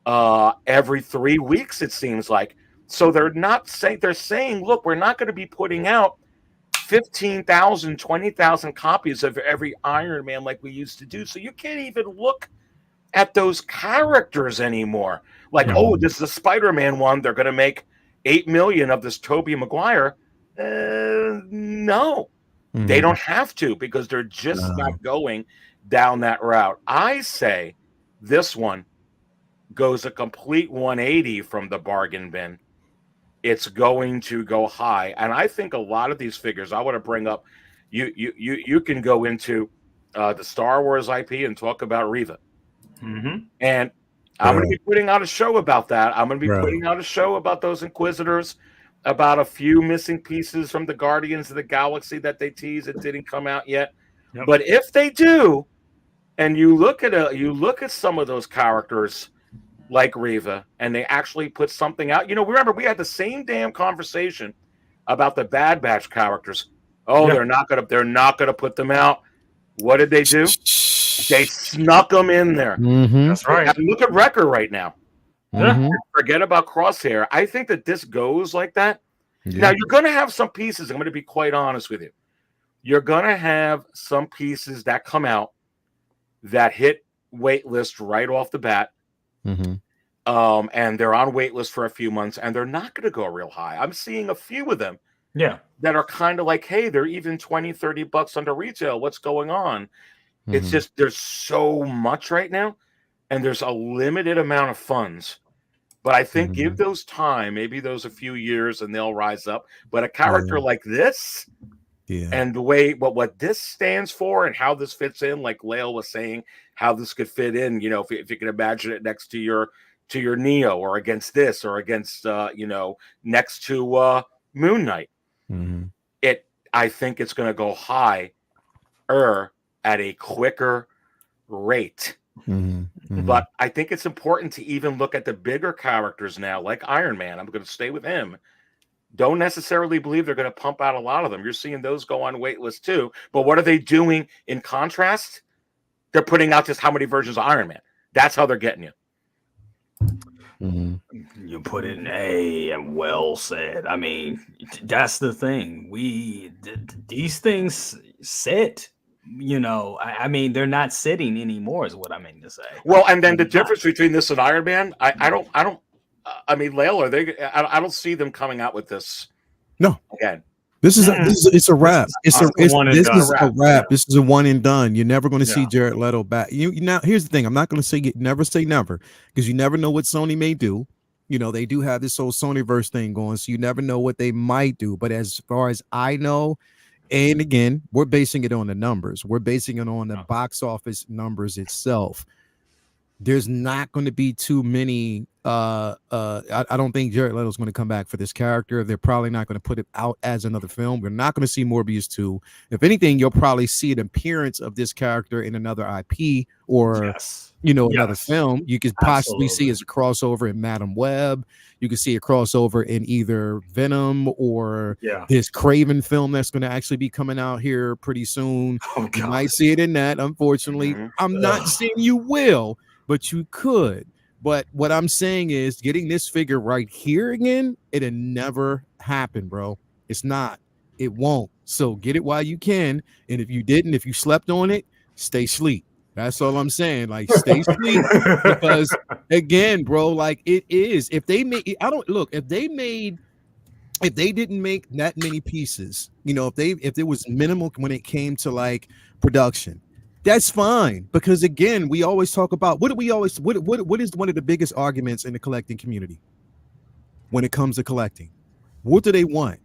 [SPEAKER 5] every 3 weeks, it seems like. So they're saying, look, we're not going to be putting out 15,000, 20,000 copies of every Iron Man like we used to do. So you can't even look at those characters anymore. Like, oh, this is a Spider-Man one. They're going to make 8 million of this Tobey Maguire. No, they don't have to, because they're just not going down that route. I say this one goes a complete 180 from the bargain bin. It's going to go high. And I think a lot of these figures, I want to bring up, you can go into the Star Wars IP and talk about Reva. And I'm going to be putting out a show about that. I'm going to be putting out a show about those Inquisitors, about a few missing pieces from the Guardians of the Galaxy that they teased that didn't come out yet. But if they do, and you look at some of those characters like Reva, and they actually put something out. Remember, we had the same damn conversation about the Bad Batch characters. Oh, they're not gonna put them out. What did they do? They snuck them in there.
[SPEAKER 2] That's right.
[SPEAKER 5] And look at Wrecker right now. Forget about Crosshair. I think that this goes like that. Now, you're going to have some pieces. I'm going to be quite honest with you. You're going to have some pieces that come out that hit wait list right off the bat. and they're on wait list for a few months, and they're not going to go real high. I'm seeing a few of them that are kind of like, hey, they're even $20-$30 under retail. What's going on? It's just there's so much right now, and there's a limited amount of funds. But I think give those time, maybe those a few years, and they'll rise up. But a character like this, and the way what this stands for and how this fits in, like Lael was saying, how this could fit in, you know, if you can imagine it next to your Neo, or against this, or against next to Moon Knight. I think it's going to go higher at a quicker rate. But I think it's important to even look at the bigger characters now, like Iron Man. I'm going to stay with him. Don't necessarily believe they're going to pump out a lot of them. You're seeing those go on wait list too. But what are they doing in contrast? They're putting out just how many versions of Iron Man. That's how they're getting you.
[SPEAKER 2] You put it in and well said. I mean, that's the thing. These things sit. You know, I mean, they're not sitting anymore, is what I mean to say.
[SPEAKER 5] Well, and then the difference between this and Iron Man, I mean, Lael, I don't see them coming out with this.
[SPEAKER 6] No,
[SPEAKER 5] again.
[SPEAKER 6] It's a wrap. This is a wrap. This is a one and done. You're never going to see Jared Leto back. Now, here's the thing. I'm not going to say never say never, because you never know what Sony may do. You know, they do have this whole Sonyverse thing going, so you never know what they might do. But as far as I know, and again, we're basing it on the numbers. We're basing it on the box office numbers itself. There's not going to be too many. I don't think Jared Leto's going to come back for this character. They're probably not going to put it out as another film. We're not going to see Morbius 2. If anything, you'll probably see an appearance of this character in another IP or another film. You could possibly see as a crossover in Madam Web. You could see a crossover in either Venom or this Craven film that's going to actually be coming out here pretty soon. You might see it in that, unfortunately. I'm not saying you will, but you could. But what I'm saying is getting this figure right here again, it'll never happen, bro. It's not. It won't. So get it while you can. And if you slept on it, stay asleep. That's all I'm saying. Like, stay asleep. Because again, bro, like it is. If they didn't make that many pieces, if there was minimal when it came to like production, that's fine, because again, we always talk about what is one of the biggest arguments in the collecting community when it comes to collecting. What do they want?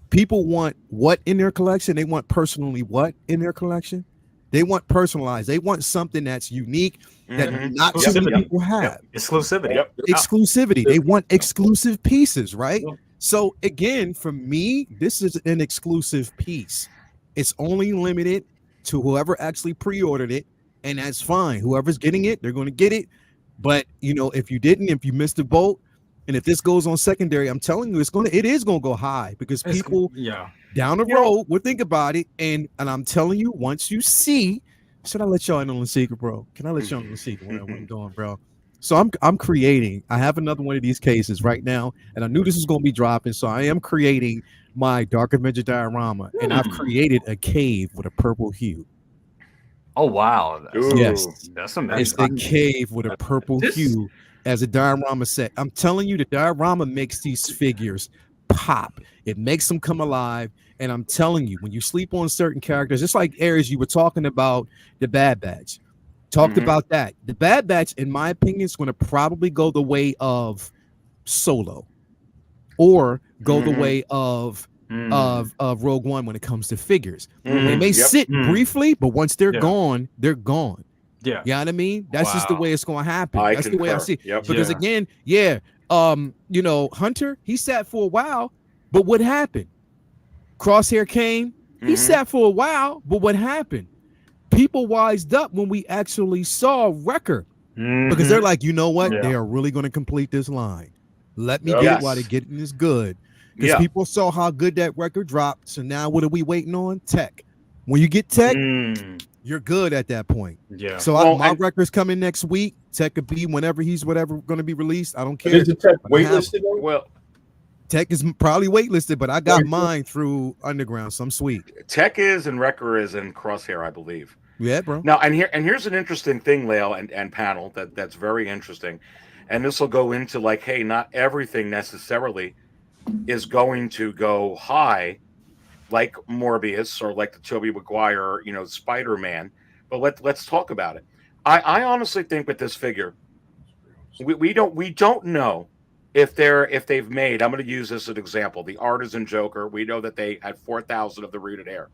[SPEAKER 6] People want what in their collection? They want personally what in their collection? They want personalized. They want something that's unique that not too many people have.
[SPEAKER 2] Exclusivity.
[SPEAKER 6] Exclusivity. They want exclusive pieces, right? So again, for me, this is an exclusive piece. It's only limited to whoever actually pre-ordered it, and that's fine. Whoever's getting it, they're going to get it. But if you missed the boat, and if this goes on secondary, I'm telling you, it is going to go high, because people down the road will think about it. And I'm telling you, once you see, should I let y'all in on the secret, bro? Can I let y'all in on the secret what I'm doing, bro? So I'm creating. I have another one of these cases right now, and I knew this was going to be dropping, so I am creating my Dark Avenger diorama, and I've created a cave with a purple hue.
[SPEAKER 2] Oh wow! That's amazing.
[SPEAKER 6] It's a cave with a purple hue as a diorama set. I'm telling you, the diorama makes these figures pop. It makes them come alive. And I'm telling you, when you sleep on certain characters, just like Aries, you were talking about the Bad Batch. Talked about that. The Bad Batch, in my opinion, is going to probably go the way of Solo, or go the way of Rogue One when it comes to figures. They may sit briefly, but once they're gone, they're gone.
[SPEAKER 2] Yeah,
[SPEAKER 6] you know what I mean? That's just the way it's going to happen. That's the way I see it.
[SPEAKER 5] Yep.
[SPEAKER 6] Because again, Hunter, he sat for a while, but what happened? Crosshair came, he sat for a while, but what happened? People wised up when we actually saw Wrecker, because they're like, you know what? They are really going to complete this line. Let me get it while they're getting this good. Because people saw how good that record dropped. So now what are we waiting on? Tech. When you get tech, you're good at that point. Yeah. So my record's coming next week. Tech could be whenever going to be released. I don't care.
[SPEAKER 4] Is the tech waitlisted?
[SPEAKER 5] Well,
[SPEAKER 6] Tech is probably waitlisted, but I got mine through Underground, so I'm sweet.
[SPEAKER 5] Tech is, and Wrecker is, and Crosshair, I believe.
[SPEAKER 6] Yeah, bro.
[SPEAKER 5] Now, and here's an interesting thing, Lael and panel, that's very interesting. and this will go into like, hey, not everything necessarily is going to go high, like Morbius or like the Tobey Maguire, Spider-Man. But let's talk about it. I honestly think with this figure, we don't know if they've made. I'm going to use this as an example. The Artisan Joker. We know that they had 4,000 of the rooted hair,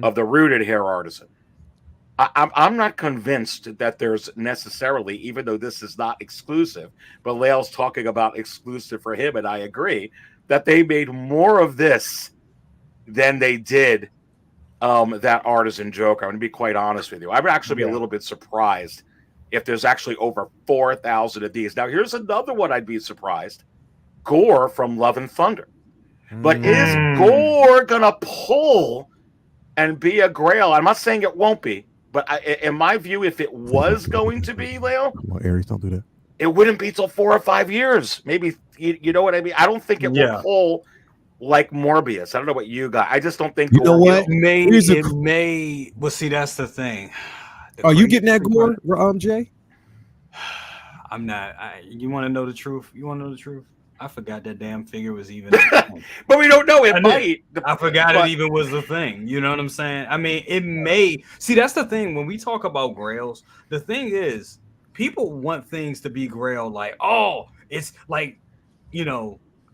[SPEAKER 5] of the rooted hair Artisan. I'm not convinced that there's necessarily, even though this is not exclusive, but Lael's talking about exclusive for him, and I agree that they made more of this than they did that Artisan Joker. I'm going to be quite honest with you. I would actually be a little bit surprised if there's actually over 4,000 of these. Now, here's another one I'd be surprised. Gore from Love and Thunder. But is Gore going to pull and be a Grail? I'm not saying it won't be, but in my view, if it was going to be, Leo,
[SPEAKER 6] well, Aries, don't do that.
[SPEAKER 5] It wouldn't be till 4 or 5 years. Maybe, you know what I mean? I don't think it will pull like Morbius. I don't know what you got. I just don't think.
[SPEAKER 6] You know what?
[SPEAKER 2] It may. Well, see, that's the thing.
[SPEAKER 6] Are you getting that Gore, Jay?
[SPEAKER 2] I'm not. You want to know the truth? I forgot that damn figure was even.
[SPEAKER 5] But we don't know. It might.
[SPEAKER 2] I forgot it even was a thing. You know what I'm saying? I mean, it may. See, that's the thing. When we talk about Grails, the thing is, people want things to be Grail. Like, oh, it's like,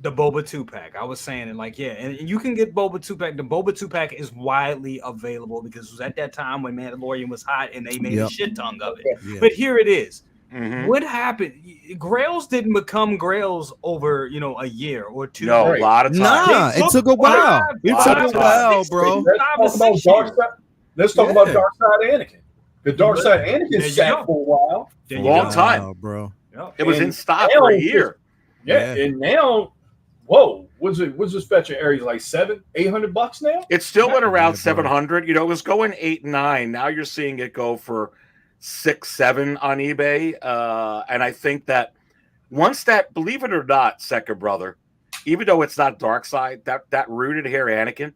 [SPEAKER 2] the Boba 2-pack. I was saying it like, yeah, and you can get Boba 2-pack. The Boba 2-pack is widely available because it was at that time when Mandalorian was hot and they made a shit ton of it. Yeah. But here it is. What happened? Grails didn't become Grails over, a year or two.
[SPEAKER 5] No, a lot of time.
[SPEAKER 6] Nah, it took a while. It took a while, bro.
[SPEAKER 4] Let's talk about Darkseid Anakin. The Darkseid Anakin sat for a while.
[SPEAKER 5] Long time,
[SPEAKER 6] bro.
[SPEAKER 5] It was in stock for a year.
[SPEAKER 4] Yeah, and now, whoa, what's this fetching Aries like $700-800 now?
[SPEAKER 5] It still went around 700. It was going 8-9. Now you're seeing it go for 6-7 on eBay. And I think that once that, believe it or not, second brother, even though it's not Darkseid, that rooted hair Anakin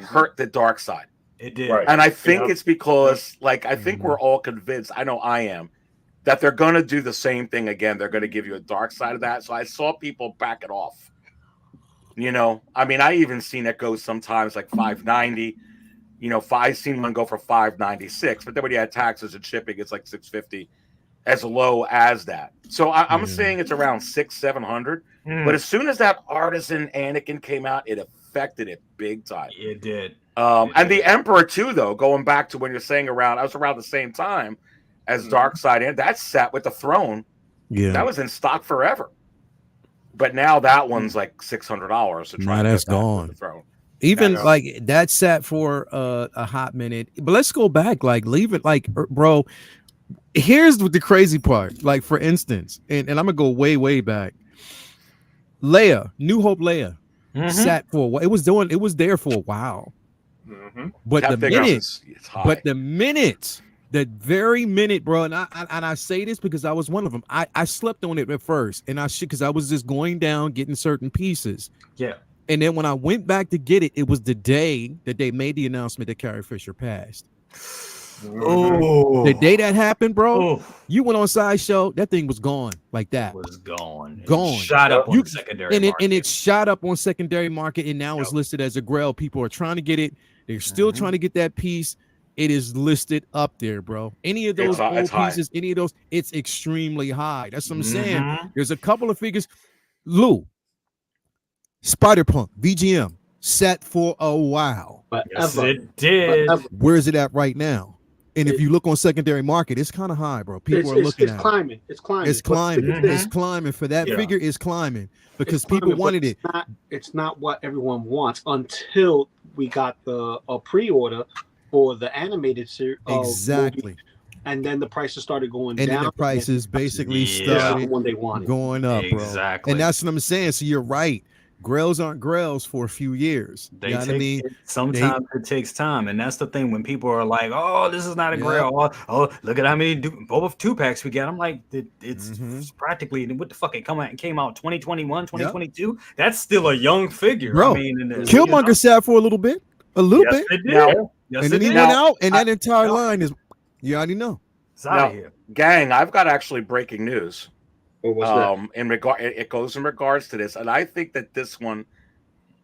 [SPEAKER 5] hurt the Darkseid.
[SPEAKER 2] It did.
[SPEAKER 5] Right. And I think it's because, I think we're all convinced, I know I am, that they're going to do the same thing again. They're going to give you a dark side of that. So I saw people back it off. I mean, I even seen it go sometimes like 590. I've seen one go for 596, but then when you add taxes and shipping, it's like 650, as low as that. So I'm saying it's around 600-700. But as soon as that Artisan Anakin came out, it affected it big time.
[SPEAKER 2] It did.
[SPEAKER 5] And the Emperor too, though, going back to when you're saying I was around the same time as Darkseid, and that sat with the throne. Yeah, that was in stock forever. But now that one's like $600 to try.
[SPEAKER 6] Now that's gone. The throne. Even like that sat for a hot minute. But let's go back. Like, leave it. Like, bro. Here's the crazy part. Like, for instance, and I'm gonna go way back. Leia, New Hope Leia, sat for a while. It was there for a while. But the very minute, bro, and I say this because I was one of them. I slept on it at first, and because I was just going down getting certain pieces. Yeah. And then when I went back to get it, it was the day that they made the announcement that Carrie Fisher passed. Oh, the day that happened, bro, you went on Sideshow, that thing was gone like that.
[SPEAKER 2] Was gone.
[SPEAKER 6] Shot
[SPEAKER 2] up on secondary market.
[SPEAKER 6] And it shot up on secondary market, and now it's listed as a Grail. People are trying to get it. They're still trying to get that piece. It is listed up there, bro. Any of those old pieces, any of those, it's extremely high. That's what I'm saying. There's a couple of figures. Lou, Spider-Punk, VGM, sat for a while.
[SPEAKER 2] Yes, it did.
[SPEAKER 6] Where is it at right now? And if you look on secondary market, it's kind of high, bro. People are looking at
[SPEAKER 3] it. It's climbing.
[SPEAKER 6] It's climbing. For that figure, it's climbing because people wanted it.
[SPEAKER 3] It's not what everyone wants until we got the pre-order for the animated series.
[SPEAKER 6] Exactly.
[SPEAKER 3] Movie, and then the prices started going down.
[SPEAKER 6] And then the prices basically started
[SPEAKER 3] when they wanted
[SPEAKER 6] going up, bro.
[SPEAKER 2] Exactly.
[SPEAKER 6] And that's what I'm saying. So you're right. Grails aren't Grails for a few years. You know what I mean?
[SPEAKER 2] Sometimes it takes time, and that's the thing. When people are like, "Oh, this is not a Grail," oh, look at how many Boba 2-packs we got. I'm like, it's practically what the fuck? It came out 2021, 2022. That's still a young figure,
[SPEAKER 6] bro.
[SPEAKER 2] I mean,
[SPEAKER 6] Killmonger sat for a little bit,
[SPEAKER 2] Yes, it did.
[SPEAKER 6] And then he went out, and that entire line is, you already know.
[SPEAKER 2] It's out of here,
[SPEAKER 5] gang. I've got actually breaking news.
[SPEAKER 3] What was that?
[SPEAKER 5] It goes in regards to this, and I think that this one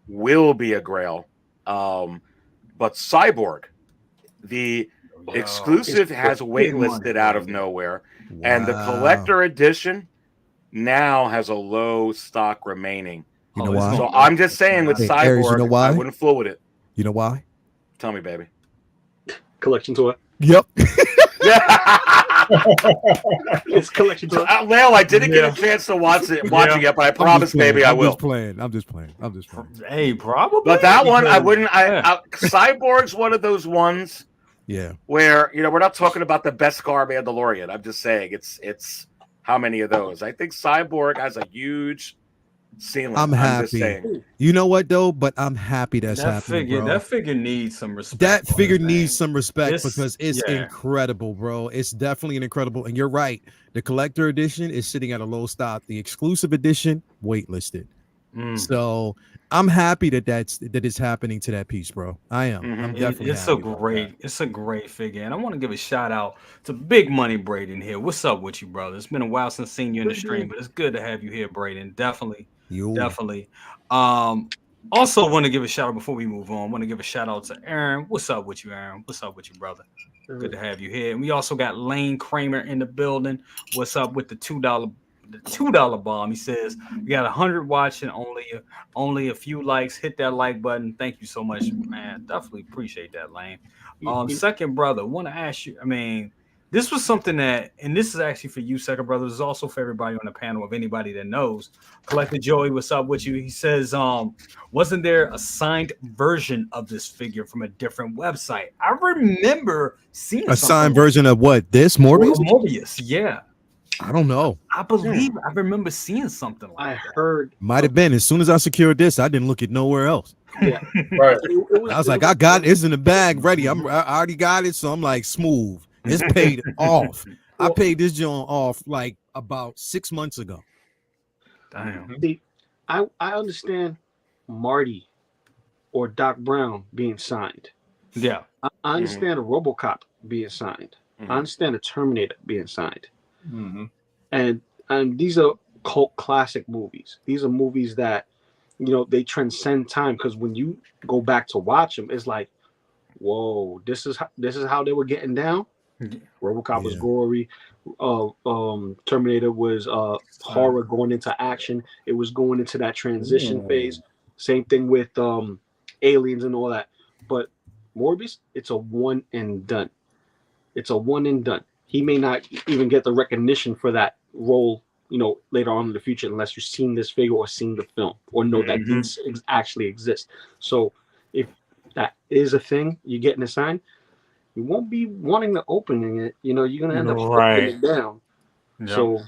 [SPEAKER 5] will be a Grail. But Cyborg, the exclusive, has waitlisted out of nowhere, and the collector edition now has a low stock remaining.
[SPEAKER 6] You know why?
[SPEAKER 5] So I'm just saying with Cyborg,
[SPEAKER 6] Ayers, you know why?
[SPEAKER 5] I wouldn't fool with it.
[SPEAKER 6] You know why?
[SPEAKER 5] Tell me, baby.
[SPEAKER 3] Collection tour.
[SPEAKER 6] Yep.
[SPEAKER 3] It's collection tour.
[SPEAKER 5] Well, I didn't get a chance to watch it yet, but I promise, baby, I will.
[SPEAKER 6] I'm just playing.
[SPEAKER 2] Hey, probably.
[SPEAKER 5] But that one, I wouldn't. Cyborg's one of those ones.
[SPEAKER 6] Yeah.
[SPEAKER 5] Where we're not talking about the best car Mandalorian. I'm just saying it's how many of those. I think Cyborg has a huge ceiling.
[SPEAKER 6] I'm happy. You know what though? But I'm happy that's happening.
[SPEAKER 2] That figure needs some respect.
[SPEAKER 6] That figure needs some respect because it's incredible, bro. It's definitely an incredible. And you're right. The collector edition is sitting at a low stock. The exclusive edition waitlisted. So I'm happy that it's happening to that piece, bro. I am. I'm definitely.
[SPEAKER 2] It's a great figure, and I want to give a shout out to Big Money Braden here. What's up with you, brother? It's been a while since seen you in the stream, but it's good to have you here, Braden. Definitely. Also want to give a shout out before we move on. Want to give a shout out to Aaron. What's up with you, Aaron? What's up with you, brother? Good to have you here. And we also got Lane Kramer in the building. What's up with the $2 bomb? He says we got 100 watching, only a few likes. Hit that like button. Thank you so much, man. Definitely appreciate that, Lane. Second brother, want to ask you. I mean, this was something that, and this is actually for you, second brother. This is also for everybody on the panel. Of anybody that knows, Collector Joey, what's up with you? He says, wasn't there a signed version of this figure from a different website? I remember seeing
[SPEAKER 6] a signed version of what? This Morbius?
[SPEAKER 2] Morbius, yeah.
[SPEAKER 6] I don't know.
[SPEAKER 2] I believe I remember seeing something like that.
[SPEAKER 3] Heard.
[SPEAKER 6] Might have been. As soon as I secured this, I didn't look at nowhere else.
[SPEAKER 3] Yeah.
[SPEAKER 4] Right.
[SPEAKER 6] I was like, I got it's in the bag ready. I already got it, so I'm like smooth. It's paid off. I paid this joint off like about 6 months ago.
[SPEAKER 2] Damn.
[SPEAKER 3] See, I understand Marty or Doc Brown being signed.
[SPEAKER 2] Yeah.
[SPEAKER 3] I understand a RoboCop being signed. I understand a Terminator being signed. And these are cult classic movies. These are movies that, they transcend time, because when you go back to watch them, it's like, whoa, this is how they were getting down. RoboCop was gory. Terminator was horror going into action. It was going into that transition phase. Same thing with Aliens and all that. But Morbius, it's a one and done. It's a one and done. He may not even get the recognition for that role, later on in the future, unless you've seen this figure or seen the film or know that these actually exist. So if that is a thing, you're getting a sign, you won't be wanting to opening it. You're going to end up putting it down. Yep. So,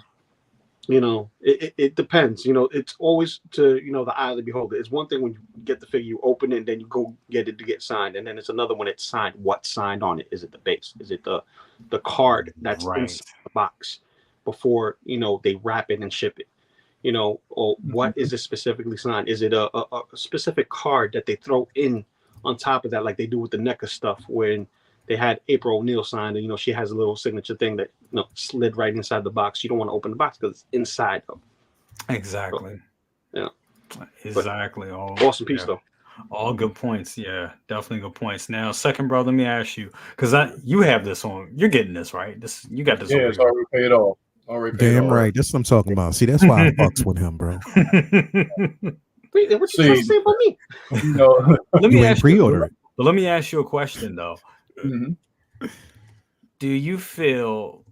[SPEAKER 3] it depends. It's always to, the eye of the beholder. It's one thing when you get the figure, you open it, and then you go get it to get signed. And then it's another when it's signed. What's signed on it? Is it the base? Is it the card that's inside the box before, they wrap it and ship it? Or what is it specifically signed? Is it a specific card that they throw in on top of that, like they do with the NECA stuff, when they had April O'Neil signed, and she has a little signature thing that slid right inside the box. You don't want to open the box because it's inside of.
[SPEAKER 2] Exactly.
[SPEAKER 3] So,
[SPEAKER 2] exactly.
[SPEAKER 3] Awesome piece though.
[SPEAKER 2] All good points. Yeah, definitely good points. Now, second brother, let me ask you, because you have this on. You're getting this right. You got this.
[SPEAKER 4] Yeah, it's already paid off.
[SPEAKER 6] Damn right. That's what I'm talking about. See, that's why I fucks with him, bro.
[SPEAKER 3] Wait, what you trying to say about me?
[SPEAKER 2] Let me ask
[SPEAKER 6] pre-order it.
[SPEAKER 2] But let me ask you a question though. Do you feel,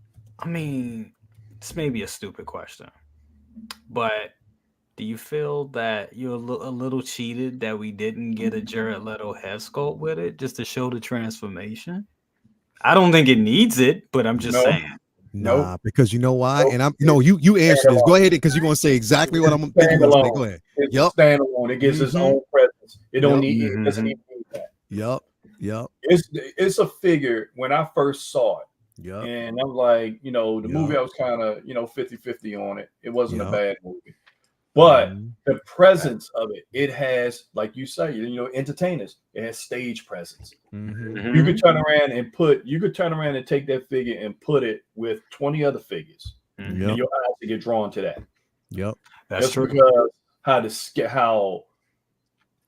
[SPEAKER 2] this may be a stupid question, but do you feel that you're a little cheated that we didn't get a Jared Leto head sculpt with it just to show the transformation? I don't think it needs it, but I'm just saying.
[SPEAKER 6] Nah, because you know why? And I'm you answer this. Go ahead, because you're gonna say exactly what I'm thinking. Go ahead.
[SPEAKER 4] It's standalone. It gets its own presence. It don't need it doesn't need that.
[SPEAKER 6] Yep.
[SPEAKER 4] It's a figure when I first saw it. Yeah. And I'm like, the movie, I was kind of, 50-50 on it. It wasn't a bad movie. But the presence of it has, like you say, entertainers. It has stage presence. You could turn around and take that figure and put it with 20 other figures.
[SPEAKER 2] Mm-hmm.
[SPEAKER 4] And your eyes to get drawn to that.
[SPEAKER 6] Yep.
[SPEAKER 2] That's true.
[SPEAKER 4] Because how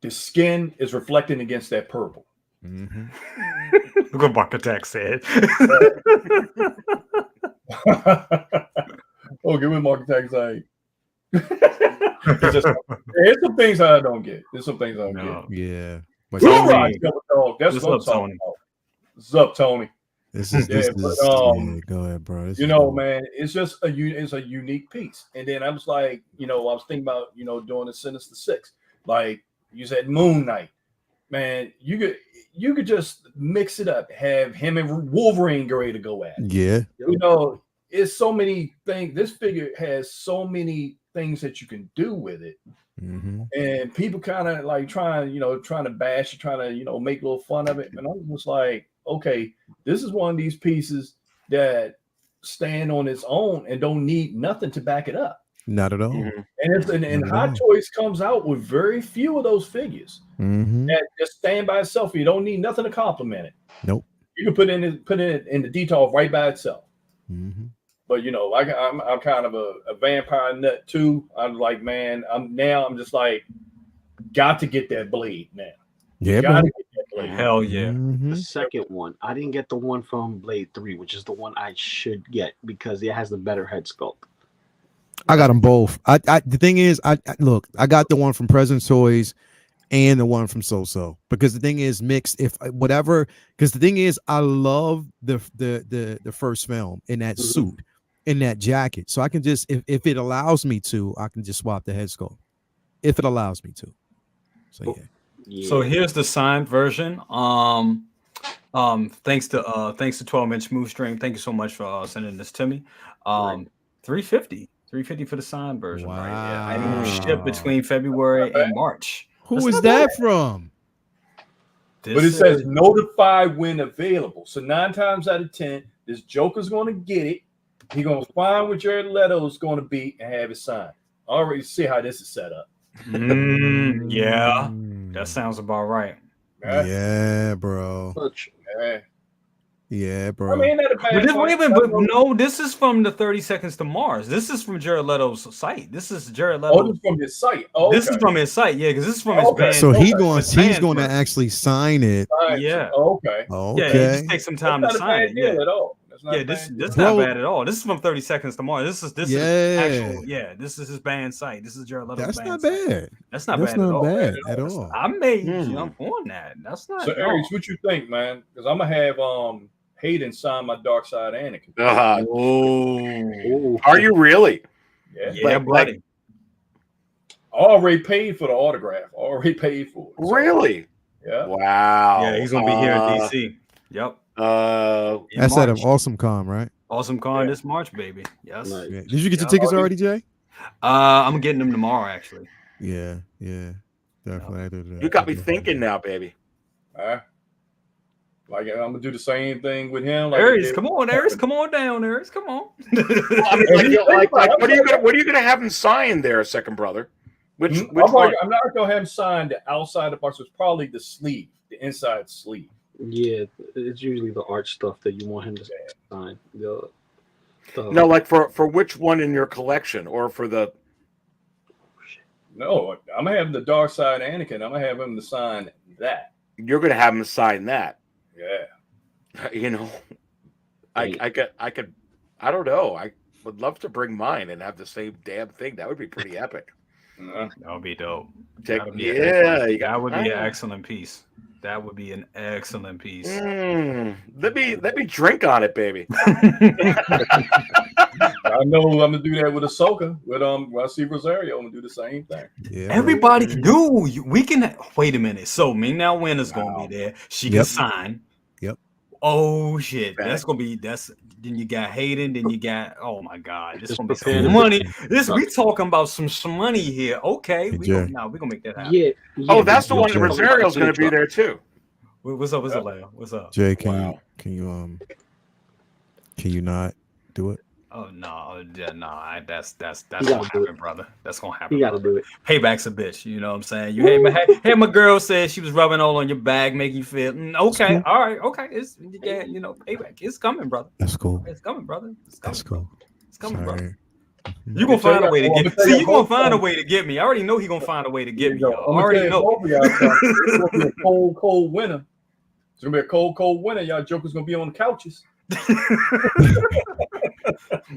[SPEAKER 4] the skin is reflecting against that purple.
[SPEAKER 6] Mm-hmm.
[SPEAKER 2] Look what Mark Attack said.
[SPEAKER 4] Oh, give me Mark Attack say. There's some things I don't get. There's some things I don't get.
[SPEAKER 6] Yeah.
[SPEAKER 4] But Tony, that's what I'm talking about. What's up, Tony?
[SPEAKER 6] This is
[SPEAKER 4] yeah,
[SPEAKER 6] go ahead, bro.
[SPEAKER 4] You know, man, it's just a unique piece. And then I was like, I was thinking about, doing the Sinister Six. Like you said, Moon Knight. Man, you could just mix it up, have him and Wolverine ready to go at it.
[SPEAKER 6] Yeah.
[SPEAKER 4] It's so many things. This figure has so many things that you can do with it.
[SPEAKER 6] Mm-hmm.
[SPEAKER 4] And people kind of like trying to bash it, trying to, make a little fun of it. And I was just like, okay, this is one of these pieces that stand on its own and don't need nothing to back it up.
[SPEAKER 6] Not at all.
[SPEAKER 4] Mm-hmm. And Hot Toys comes out with very few of those figures that just stand by itself. You don't need nothing to complement it.
[SPEAKER 6] Nope.
[SPEAKER 4] You can put it in the detail right by itself.
[SPEAKER 6] Mm-hmm.
[SPEAKER 4] But I'm kind of a vampire nut too. I'm like, man, I'm just like, got to get that blade now.
[SPEAKER 6] Yeah,
[SPEAKER 4] gotta get that blade.
[SPEAKER 2] Hell yeah.
[SPEAKER 6] Mm-hmm.
[SPEAKER 3] The second one, I didn't get the one from Blade 3, which is the one I should get because it has the better head sculpt.
[SPEAKER 6] I got them both. The thing is, I got the one from Present Toys and the one from So because the thing is mixed. Because the thing is, I love the first film in that suit, in that jacket. So I can just, if it allows me to, I can just swap the head sculpt. If it allows me to. So yeah.
[SPEAKER 2] So here's the signed version. Thanks to 12-inch Move Stream. Thank you so much for sending this to me. $350 for the signed version.
[SPEAKER 6] Wow.
[SPEAKER 2] Right? Yeah, I will ship between February and March.
[SPEAKER 6] Who is that from?
[SPEAKER 4] But it says notify when available. So 9 times out of 10, this Joker's going to get it. He's going to find what Jared Leto's going to be and have it signed. I already see how this is set up.
[SPEAKER 2] Yeah, that sounds about right.
[SPEAKER 6] Yeah, bro. Yeah, bro.
[SPEAKER 4] I mean,
[SPEAKER 2] no, this is from the 30 Seconds to Mars. This is from Jared Leto's site. This is Jared Leto.
[SPEAKER 4] Oh, this is from his site. Oh,
[SPEAKER 2] this is from his site. Yeah, because this is from his band.
[SPEAKER 6] So he's going to actually sign it.
[SPEAKER 2] Yeah.
[SPEAKER 4] Okay.
[SPEAKER 2] Yeah, it just takes some time to sign it. Yeah.
[SPEAKER 4] At all.
[SPEAKER 2] This not bad at all. This is from 30 Seconds to Mars. This is actual. Yeah, this is his band site. This is Jared Leto's
[SPEAKER 6] That's
[SPEAKER 2] band
[SPEAKER 6] not
[SPEAKER 2] site.
[SPEAKER 6] bad.
[SPEAKER 2] That's not bad at all.
[SPEAKER 6] all.
[SPEAKER 2] I may jump on that. That's not.
[SPEAKER 4] So, Aries, what you think, man? Because I'm gonna have Hayden sign my Dark Side Anakin.
[SPEAKER 5] Are you really?
[SPEAKER 2] Yeah, buddy.
[SPEAKER 4] I already paid for the autograph. Already paid for it. So.
[SPEAKER 5] Really?
[SPEAKER 4] Yeah.
[SPEAKER 5] Wow.
[SPEAKER 2] Yeah, he's gonna be here in DC. Yep.
[SPEAKER 6] That's at an Awesome Con, right?
[SPEAKER 2] Awesome Con this March, baby. Yes.
[SPEAKER 6] Yeah. Did you get your tickets already, Jay?
[SPEAKER 2] I'm getting them tomorrow, actually.
[SPEAKER 6] Yeah, definitely.
[SPEAKER 5] You got me thinking now, baby.
[SPEAKER 4] Like I'm gonna do the same thing with him.
[SPEAKER 2] Aries, come on, Aries, come on down, Aries, come on.
[SPEAKER 5] I mean, what are you gonna have him sign there, second brother? Which one?
[SPEAKER 4] I'm not gonna have him sign the outside of the box. It's probably the sleeve, the inside sleeve.
[SPEAKER 3] Yeah, it's usually the art stuff that you want him to sign.
[SPEAKER 5] No, like for which one in your collection, or for the?
[SPEAKER 4] No, I'm gonna have the Dark Side Anakin. I'm gonna have him to sign that.
[SPEAKER 5] You're gonna have him sign that.
[SPEAKER 4] Yeah.
[SPEAKER 5] I could. I don't know. I would love to bring mine and have the same damn thing. That would be pretty epic.
[SPEAKER 2] That would be dope.
[SPEAKER 5] That would be
[SPEAKER 2] an excellent piece. That would be an excellent piece.
[SPEAKER 5] Let me drink on it, baby.
[SPEAKER 4] I know I'm gonna do that with Ahsoka. With I see Rosario, I'm gonna do the same thing.
[SPEAKER 2] Yeah, everybody do. We can wait a minute. So Ming-Na Wen is gonna be there. She can sign.
[SPEAKER 6] Yep.
[SPEAKER 2] Oh shit. That's gonna be then you got Hayden, then you got my god, this is gonna be some money. We talking about some money here. Okay, we're gonna make that happen.
[SPEAKER 3] Yeah.
[SPEAKER 5] Oh, that's the one that Rosario's gonna be there too.
[SPEAKER 2] What's up, Leo? What's up?
[SPEAKER 6] Jay, can you not do it?
[SPEAKER 2] Oh no, that's gonna happen, brother. That's gonna happen.
[SPEAKER 3] You gotta do it.
[SPEAKER 2] Payback's a bitch. You know what I'm saying? You hey, my girl said she was rubbing all on your bag, making you feel okay. All right, okay. It's payback. It's coming, brother.
[SPEAKER 6] That's cool.
[SPEAKER 2] It's coming, brother.
[SPEAKER 6] That's cool.
[SPEAKER 2] It's coming, bro.
[SPEAKER 6] Sorry.
[SPEAKER 2] You gonna find a way to get. See, you gonna find a way to get me. I already know he gonna find a way to get me. I already know.
[SPEAKER 4] It's gonna be a cold winter. It's gonna be a cold winter. Y'all jokers gonna be on the couches.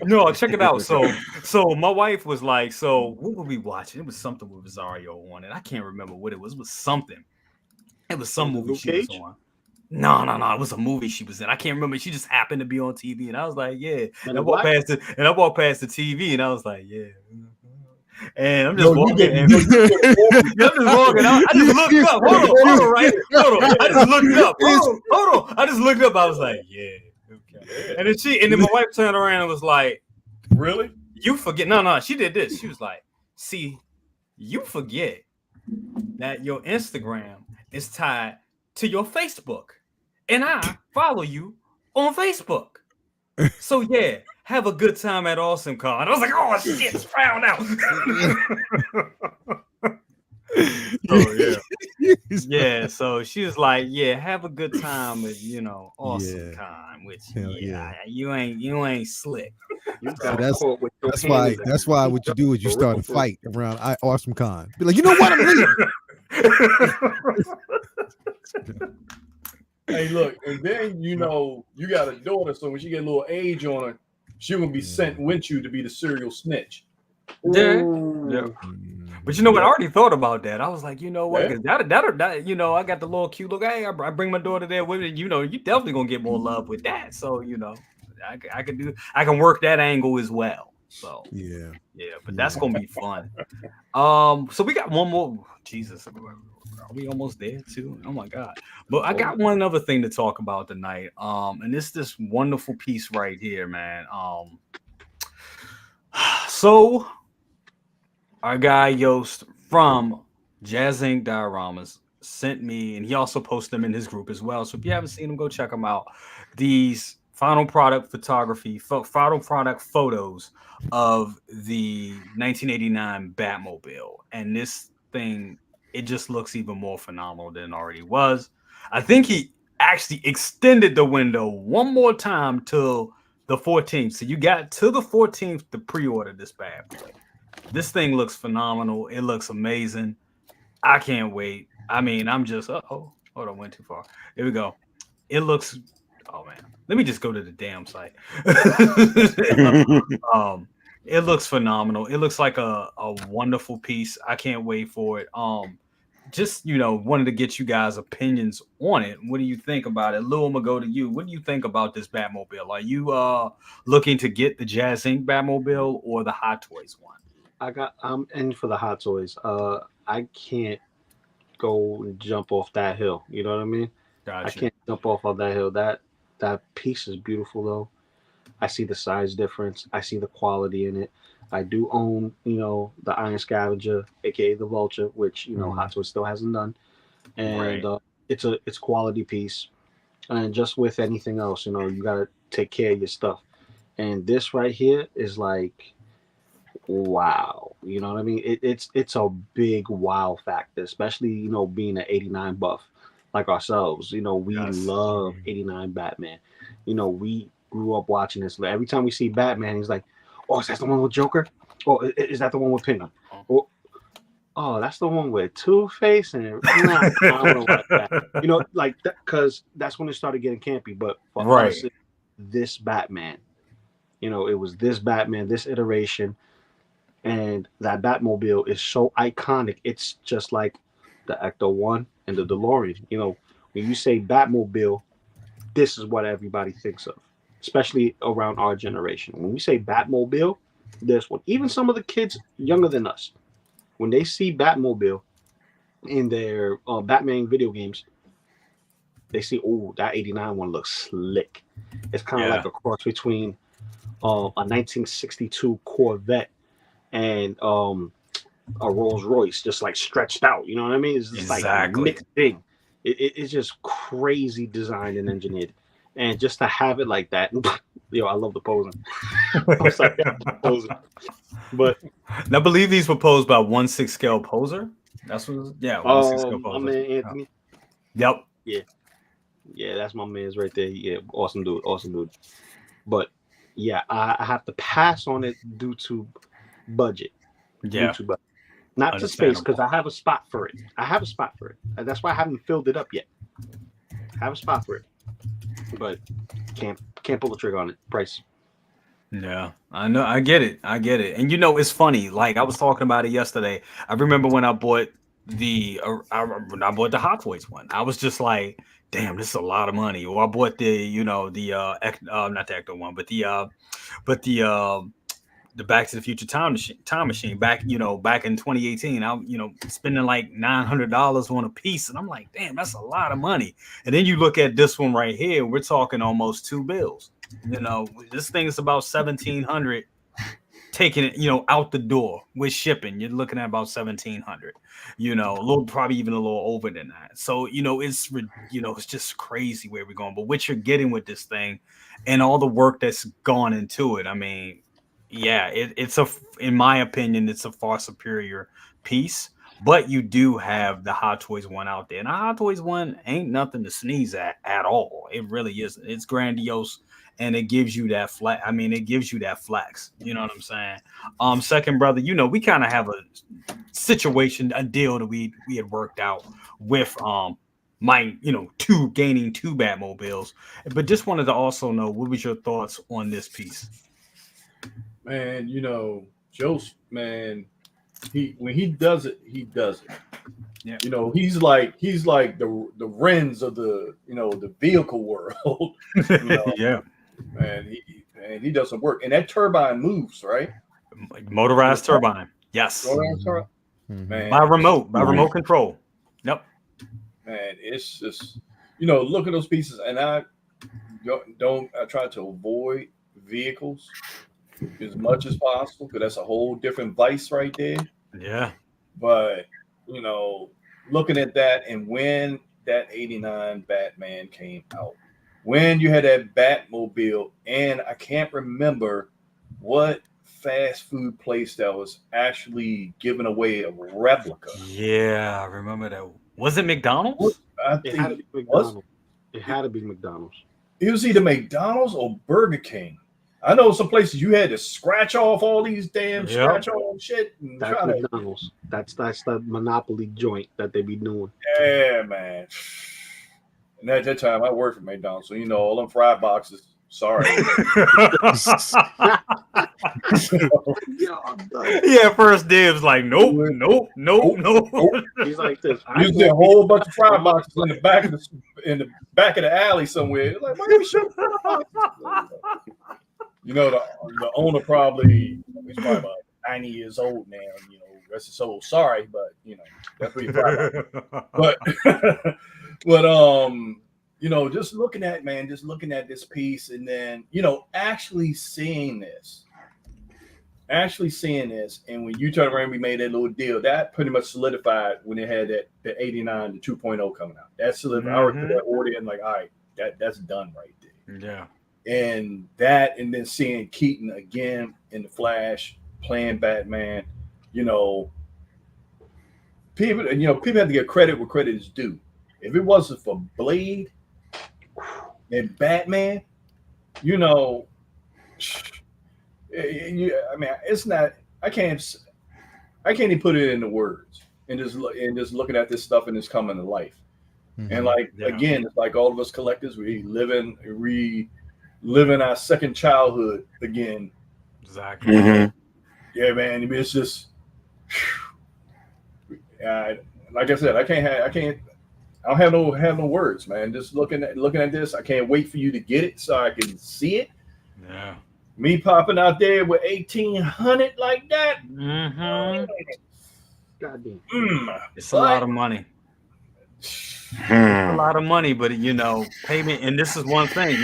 [SPEAKER 2] No, check it out. So my wife was like, so what were we watching? It was something with Rosario on it. I can't remember what it was. It was something. It was some movie she was on. No. It was a movie she was in. I can't remember. She just happened to be on TV, and I was like, yeah. And I walked past the TV, and I was like, yeah. And I'm just walking. I'm just walking. I just looked up. Hold on, right? Hold on. I just looked up. Hold on. I just looked up. I was like, yeah. Okay. And then my wife turned around and was like,
[SPEAKER 4] really?
[SPEAKER 2] You forget? No. She did this. She was like, see, you forget that your Instagram is tied to your Facebook, and I follow you on Facebook. So yeah, have a good time at AwesomeCon. I was like, oh shit, it's found out. Oh yeah. Yeah, so she was like, yeah, have a good time at AwesomeCon, which you ain't slick.
[SPEAKER 6] So that's why what you do is you start a fight around AwesomeCon. Be like, you know what, I'm leaving.
[SPEAKER 4] Hey, look, and then you got a daughter, so when she get a little age on her, she will be sent with you to be the serial snitch.
[SPEAKER 2] Yeah. But you know what? I already thought about that. I was like, you know what? That I got the little cute look. Hey, I bring my daughter there with me. You definitely gonna get more love with that. So I can work that angle as well. So yeah. But that's gonna be fun. So we got one more. Jesus, are we almost there too? Oh my god! But I got one other thing to talk about tonight. And it's this wonderful piece right here, man. So our guy Yost from Jazz Inc. Dioramas sent me, and he also posted them in his group as well. So if you haven't seen them, go check them out. These final product photos of the 1989 Batmobile, and this thing, it just looks even more phenomenal than it already was. I think he actually extended the window one more time till the 14th. So you got to the 14th to pre-order this bad boy. This thing looks phenomenal. It looks amazing. I can't wait. I mean, I'm just hold on, went too far. Here we go. It looks, oh man, let me just go to the damn site. It looks phenomenal. It looks like a wonderful piece. I can't wait for it. Just wanted to get you guys' opinions on it. What do you think about it? Lou, I'm gonna go to you. What do you think about this Batmobile? Are you looking to get the Jazz Inc. Batmobile or the Hot Toys one?
[SPEAKER 3] I'm in for the Hot Toys. I can't go and jump off that hill. You know what I mean? Gotcha. I can't jump off of that hill. That piece is beautiful though. I see the size difference. I see the quality in it. I do own, the Iron Scavenger, aka the Vulture, which Hot Toys still hasn't done, and it's a quality piece. And just with anything else, you gotta take care of your stuff. And this right here is like, wow, you know what I mean? It's a big wow factor, especially being an '89 buff like ourselves. We love '89 Batman. We grew up watching this. Every time we see Batman, he's like, oh, is that the one with Joker? Oh, is that the one with Penguin? Oh, that's the one with Two-Face and I don't like that. Like that, because that's when it started getting campy. But for us, this Batman, it was this Batman, this iteration, and that Batmobile is so iconic. It's just like the Ecto-1 and the DeLorean. When you say Batmobile, this is what everybody thinks of, especially around our generation. When we say Batmobile, this one, even some of the kids younger than us, when they see Batmobile in their Batman video games, they see, oh, that '89 one looks slick. It's kind of like a cross between a 1962 Corvette and a Rolls Royce, just like stretched out. You know what I mean? It's just like a mixed thing. It's just crazy designed and engineered. And just to have it like that, I love the posing. I'm sorry, posing. But
[SPEAKER 2] I believe these were posed by 1/6 scale poser. That's what. 1/6 scale poser.
[SPEAKER 3] My man Anthony.
[SPEAKER 2] Yep.
[SPEAKER 3] Yeah, that's my man's right there. Yeah, awesome dude. But Yeah, I have to pass on it due to budget.
[SPEAKER 2] Yeah.
[SPEAKER 3] Not to space, because I have a spot for it. And that's why I haven't filled it up yet. I have a spot for it, but can't pull the trigger on it. Price.
[SPEAKER 2] Yeah, I know. I get it. And you know, it's funny. Like I was talking about it yesterday. I remember when I bought the Hot Toys one. I was just like, damn, this is a lot of money. Or I bought the not the Ecto one, but the Back to the Future time machine back in 2018. I'm spending like $900 on a piece, and I'm like, damn, that's a lot of money. And then you look at this one right here, we're talking almost $2 bills. This thing is about $1,700 taking it, out the door with shipping. You're looking at about $1,700, probably even a little over than that. So, it's just crazy where we're going, but what you're getting with this thing and all the work that's gone into it. I mean, yeah, in my opinion, it's a far superior piece, but you do have the Hot Toys one out there, and the Hot Toys one ain't nothing to sneeze at all. It really isn't. It's grandiose, and it gives you that flex. I mean, it gives you that flex. You know what I'm saying? Second brother, we kind of have a situation, a deal that we had worked out with gaining 2 Batmobiles, but just wanted to also know, what was your thoughts on this piece?
[SPEAKER 4] Man, Joe's, man, when he does it, he does it. Yeah. He's like the Renz of the vehicle world.
[SPEAKER 2] Yeah.
[SPEAKER 4] Man, he does some work. And that turbine moves, right?
[SPEAKER 2] Motorized turbine. Yes.
[SPEAKER 4] Motorized turbine. Man.
[SPEAKER 2] By remote control. Yep.
[SPEAKER 4] Man, it's just, look at those pieces. And I try to avoid vehicles as much as possible, because that's a whole different vice right there.
[SPEAKER 2] Yeah.
[SPEAKER 4] But looking at that, and when that 89 Batman came out, when you had that Batmobile, and I can't remember what fast food place that was actually giving away a replica.
[SPEAKER 2] Yeah, I remember that. Was it McDonald's?
[SPEAKER 3] It had to be McDonald's. It had to be McDonald's.
[SPEAKER 4] It was either McDonald's or Burger King. I know some places you had to scratch off all these damn scratch off shit.
[SPEAKER 3] That's McDonald's. That's the monopoly joint that they be doing.
[SPEAKER 4] Yeah, man. And at that time, I worked for McDonald's, so all them fried boxes. Sorry.
[SPEAKER 2] Yeah, first dibs like nope.
[SPEAKER 4] He's like this. You see a whole bunch of fried boxes in the back of the alley somewhere. Like, why you shut the owner he's probably about 90 years old now. Rest his soul. Sorry, but that's what but just looking at this piece, and then actually seeing this, and when you turn around, we made that little deal that pretty much solidified when it had the 89 the 2.0 coming out. That solidified. I read that order and like, all right, that's done right there.
[SPEAKER 2] Yeah.
[SPEAKER 4] And then seeing Keaton again in the Flash playing Batman, people have to give credit where credit is due. If it wasn't for Blade and Batman, it's not. I can't even put it into words. And just looking at this stuff and it's coming to life. And again, it's like all of us collectors, we living our second childhood again.
[SPEAKER 2] Exactly.
[SPEAKER 4] Yeah, man. It's just, like I said, I don't have no words, man. Just looking at this, I can't wait for you to get it so I can see it.
[SPEAKER 2] Yeah.
[SPEAKER 4] Me popping out there with 1,800 like that.
[SPEAKER 3] Goddamn.
[SPEAKER 2] It's a lot of money. A lot of money, but payment. And this is one thing,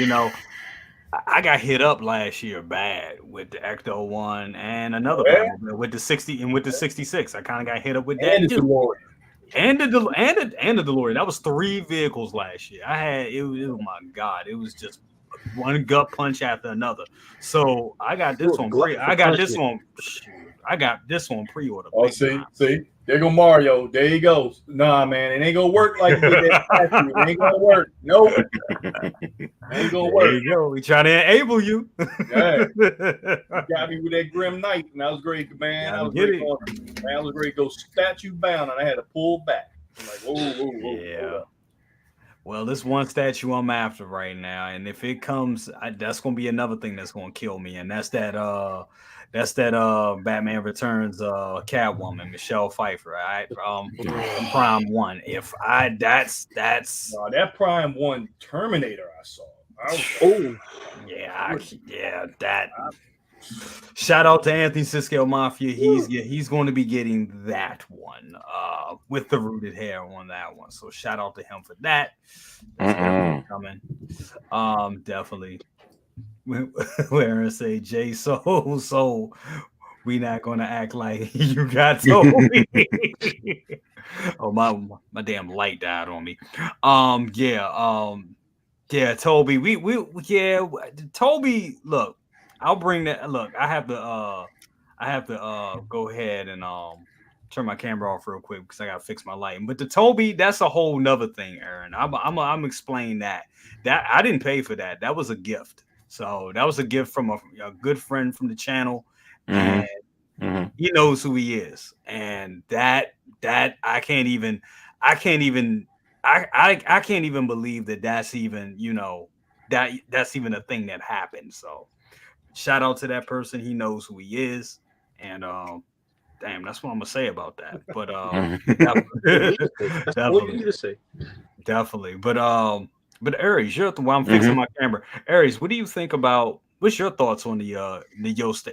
[SPEAKER 2] I got hit up last year bad with the Ecto one and another Batmobile with the 60 and with the 66. I kind of got hit up with that too. And the DeLorean. That was 3 vehicles last year. I had oh my God, it was just one gut punch after another. So I got this one. I got this one pre-order.
[SPEAKER 4] Oh, see, there go Mario. There he goes. Nah, man, it ain't gonna work like that. It ain't gonna work. Nope. Ain't gonna
[SPEAKER 2] There
[SPEAKER 4] work.
[SPEAKER 2] you go. We trying to enable you.
[SPEAKER 4] Yeah. You got me with that grim knight, and that was great, man. I was great. I was ready to go statue bound, and I had to pull back. I'm like, whoa.
[SPEAKER 2] Yeah. Well, this one statue I'm after right now, and if it comes, that's gonna be another thing that's gonna kill me, and that's that Batman Returns Catwoman, Michelle Pfeiffer. Prime 1. If I that's
[SPEAKER 4] that Prime 1 Terminator I saw.
[SPEAKER 2] That. Shout out to Anthony Scale Mafia. He's going to be getting that one with the rooted hair on that one. So shout out to him for that. That's definitely coming. Definitely. Where I say Jay, so we not gonna act like you got Toby. Oh, my damn light died on me. Toby. Toby. Look, I'll bring that. Look, I have to go ahead and turn my camera off real quick because I gotta fix my lighting. But the Toby, that's a whole nother thing, Aaron. I'm explaining that I didn't pay for that. That was a gift. So that was a gift from a good friend from the channel, and he knows who he is. And that I can't even believe that's even that's even a thing that happened. So shout out to that person. He knows who he is, and damn, that's what I'm gonna say about that. But
[SPEAKER 3] that's all you need to say.
[SPEAKER 2] Definitely. But Aries, while I'm fixing my camera, Aries, what do you think about? What's your thoughts on the Yoast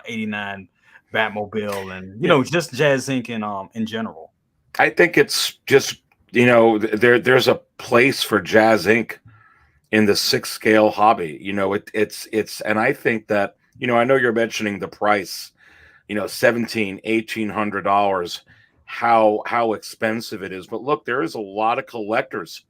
[SPEAKER 2] 89 Batmobile and just Jazz Inc. in general?
[SPEAKER 5] I think it's just there's a place for Jazz Inc. in the 6 scale hobby. It's and I think that I know you're mentioning the price, $1,800, how expensive it is. But look, there is a lot of collectors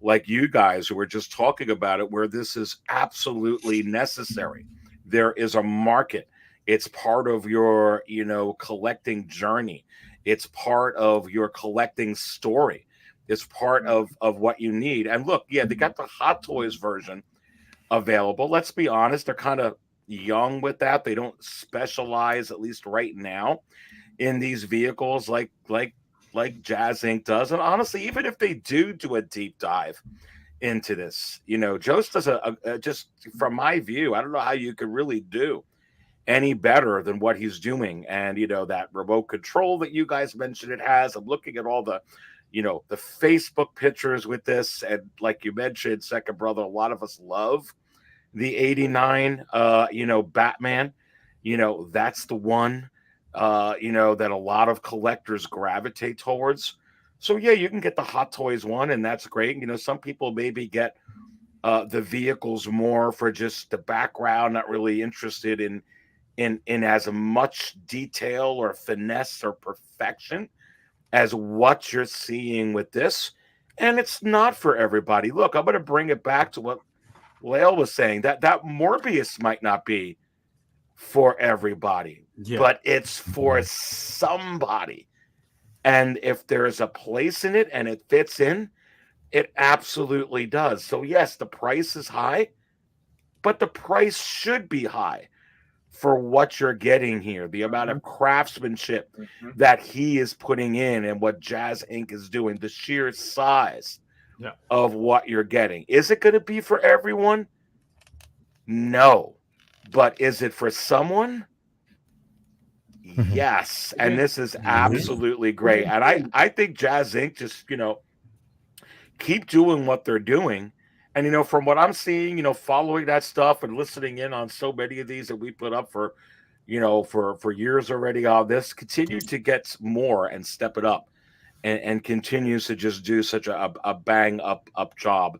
[SPEAKER 5] like you guys who were just talking about it, where this is absolutely necessary. There is a market. It's part of your, collecting journey. It's part of your collecting story. It's part of what you need. And look, they got the Hot Toys version available. Let's be honest, they're kind of young with that. They don't specialize, at least right now, in these vehicles like Jazz Inc. does. And honestly, even if they do a deep dive into this, Jost does just from my view, I don't know how you could really do any better than what he's doing. And that remote control that you guys mentioned it has. I'm looking at all the the Facebook pictures with this, and like you mentioned, second brother, a lot of us love the 89 Batman. That's the one that a lot of collectors gravitate towards. So you can get the Hot Toys one, and that's great. Some people maybe get the vehicles more for just the background, not really interested in as much detail or finesse or perfection as what you're seeing with this. And it's not for everybody. Look, I'm going to bring it back to what Lael was saying, that Morbius might not be for everybody, but it's for somebody. And if there's a place in it and it fits in, it absolutely does. So yes, the price is high, but the price should be high for what you're getting here, the amount of craftsmanship that he is putting in and what Jazz Inc. is doing, the sheer size of what you're getting. Is it going to be for everyone? No. But is it for someone? Yes. And this is absolutely great. And I think Jazz Inc. just, keep doing what they're doing. And, from what I'm seeing, following that stuff and listening in on so many of these that we put up for, for years already on this, continue to get more and step it up and continues to just do such a bang up job.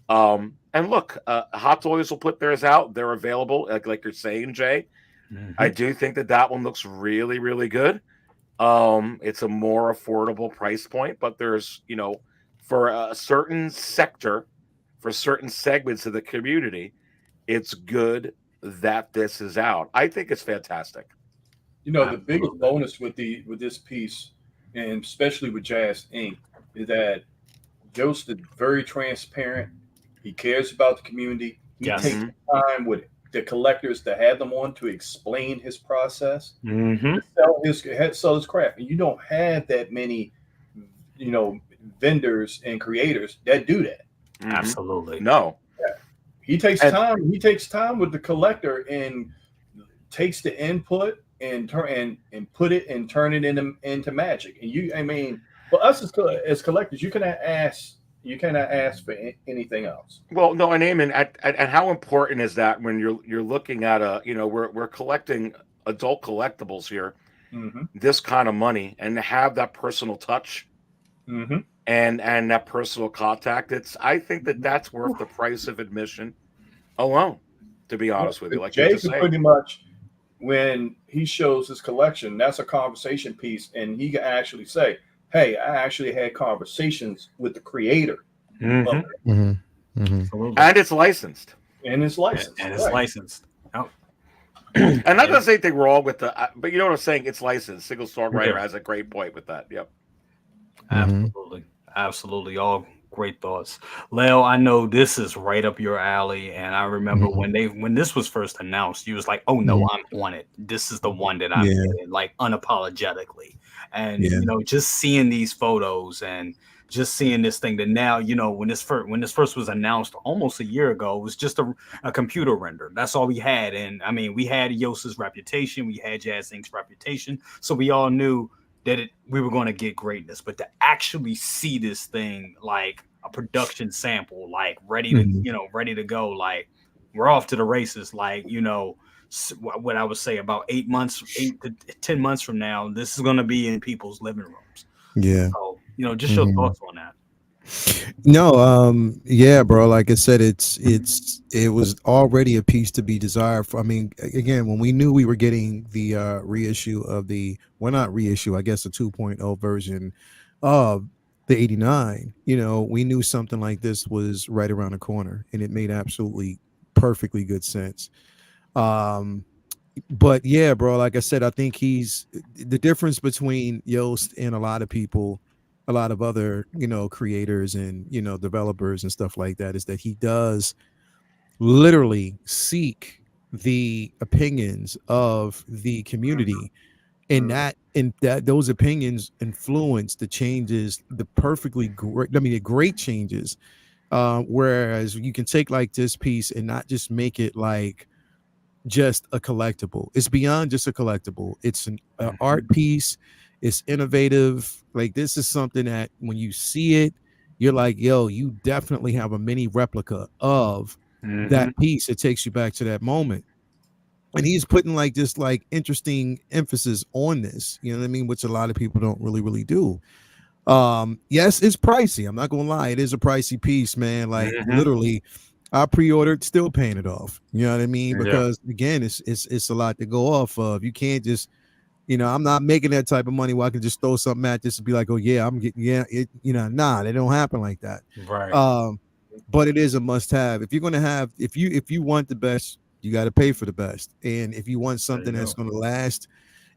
[SPEAKER 5] And look, Hot Toys will put theirs out. They're available, like you're saying, Jay. I do think that one looks really, really good. It's a more affordable price point, but there's, for a certain sector, for certain segments of the community, it's good that this is out. I think it's fantastic.
[SPEAKER 4] The biggest bonus with this piece, and especially with Jazz Inc., is that Jost is very transparent. He cares about the community. He
[SPEAKER 2] Yes.
[SPEAKER 4] takes time with the collectors to have them on to explain his process, to sell his craft. And you don't have that many, vendors and creators that do that.
[SPEAKER 2] Absolutely.
[SPEAKER 5] No.
[SPEAKER 4] He takes time. He takes time with the collector and takes the input and put it and turn it into magic. And for us as collectors, you cannot ask for anything else.
[SPEAKER 5] Well, no, and Eamon, and how important is that when you're looking at we're collecting adult collectibles here, this kind of money, and to have that personal touch, and that personal contact, I think that's worth the price of admission alone. To be honest with you, like
[SPEAKER 4] Jay can pretty much, when he shows his collection, that's a conversation piece, and he can actually say, hey, I actually had conversations with the creator.
[SPEAKER 5] And it's licensed.
[SPEAKER 2] And it's licensed. Oh.
[SPEAKER 5] And I'm not going to say anything wrong with but you know what I'm saying? It's licensed. Single Star Writer has a great point with that. Yep.
[SPEAKER 2] Absolutely. Absolutely. All great thoughts. Leo, I know this is right up your alley. And I remember when this was first announced, you was like, oh no, I'm on it. This is the one that I'm getting, like unapologetically. And just seeing these photos and just seeing this thing that now, when this first was announced almost a year ago, it was just a computer render. That's all we had. And I mean, we had Yos's reputation, we had Jazz Inc.'s reputation. So we all knew that we were going to get greatness, but to actually see this thing like a production sample, like ready to go, like we're off to the races. Like, what I would say about 8 to 10 months from now, this is going to be in people's living rooms.
[SPEAKER 6] Yeah.
[SPEAKER 2] So, just your thoughts on that.
[SPEAKER 6] No, yeah, bro. Like I said, it was already a piece to be desired. I mean, again, when we knew we were getting the reissue of not reissue, I guess the 2.0 version of the 89, we knew something like this was right around the corner, and it made absolutely perfectly good sense. But yeah, bro, like I said, I think he's the difference between Yost and a lot of other, creators and, developers and stuff like that is that he does literally seek the opinions of the community, and that those opinions influence the changes, the great changes. Whereas you can take like this piece and not just make it like just a collectible. It's beyond just a collectible. It's an art piece. It's innovative. Like, this is something that when you see it, you're like, yo, you definitely have a mini replica of that piece. It takes you back to that moment. And he's putting like this like interesting emphasis on this, you know what I mean? Which a lot of people don't really do. Yes, it's pricey. I'm not gonna lie, it is a pricey piece, man. Like literally, I pre-ordered, still paying it off. You know what I mean? Because again, it's a lot to go off of. You can't just, I'm not making that type of money where I can just throw something at this and be like, oh yeah, I'm getting it. Nah, they don't happen like that.
[SPEAKER 2] Right.
[SPEAKER 6] But it is a must-have. If you're gonna have, if you want the best, you got to pay for the best. And if you want something that's going to last,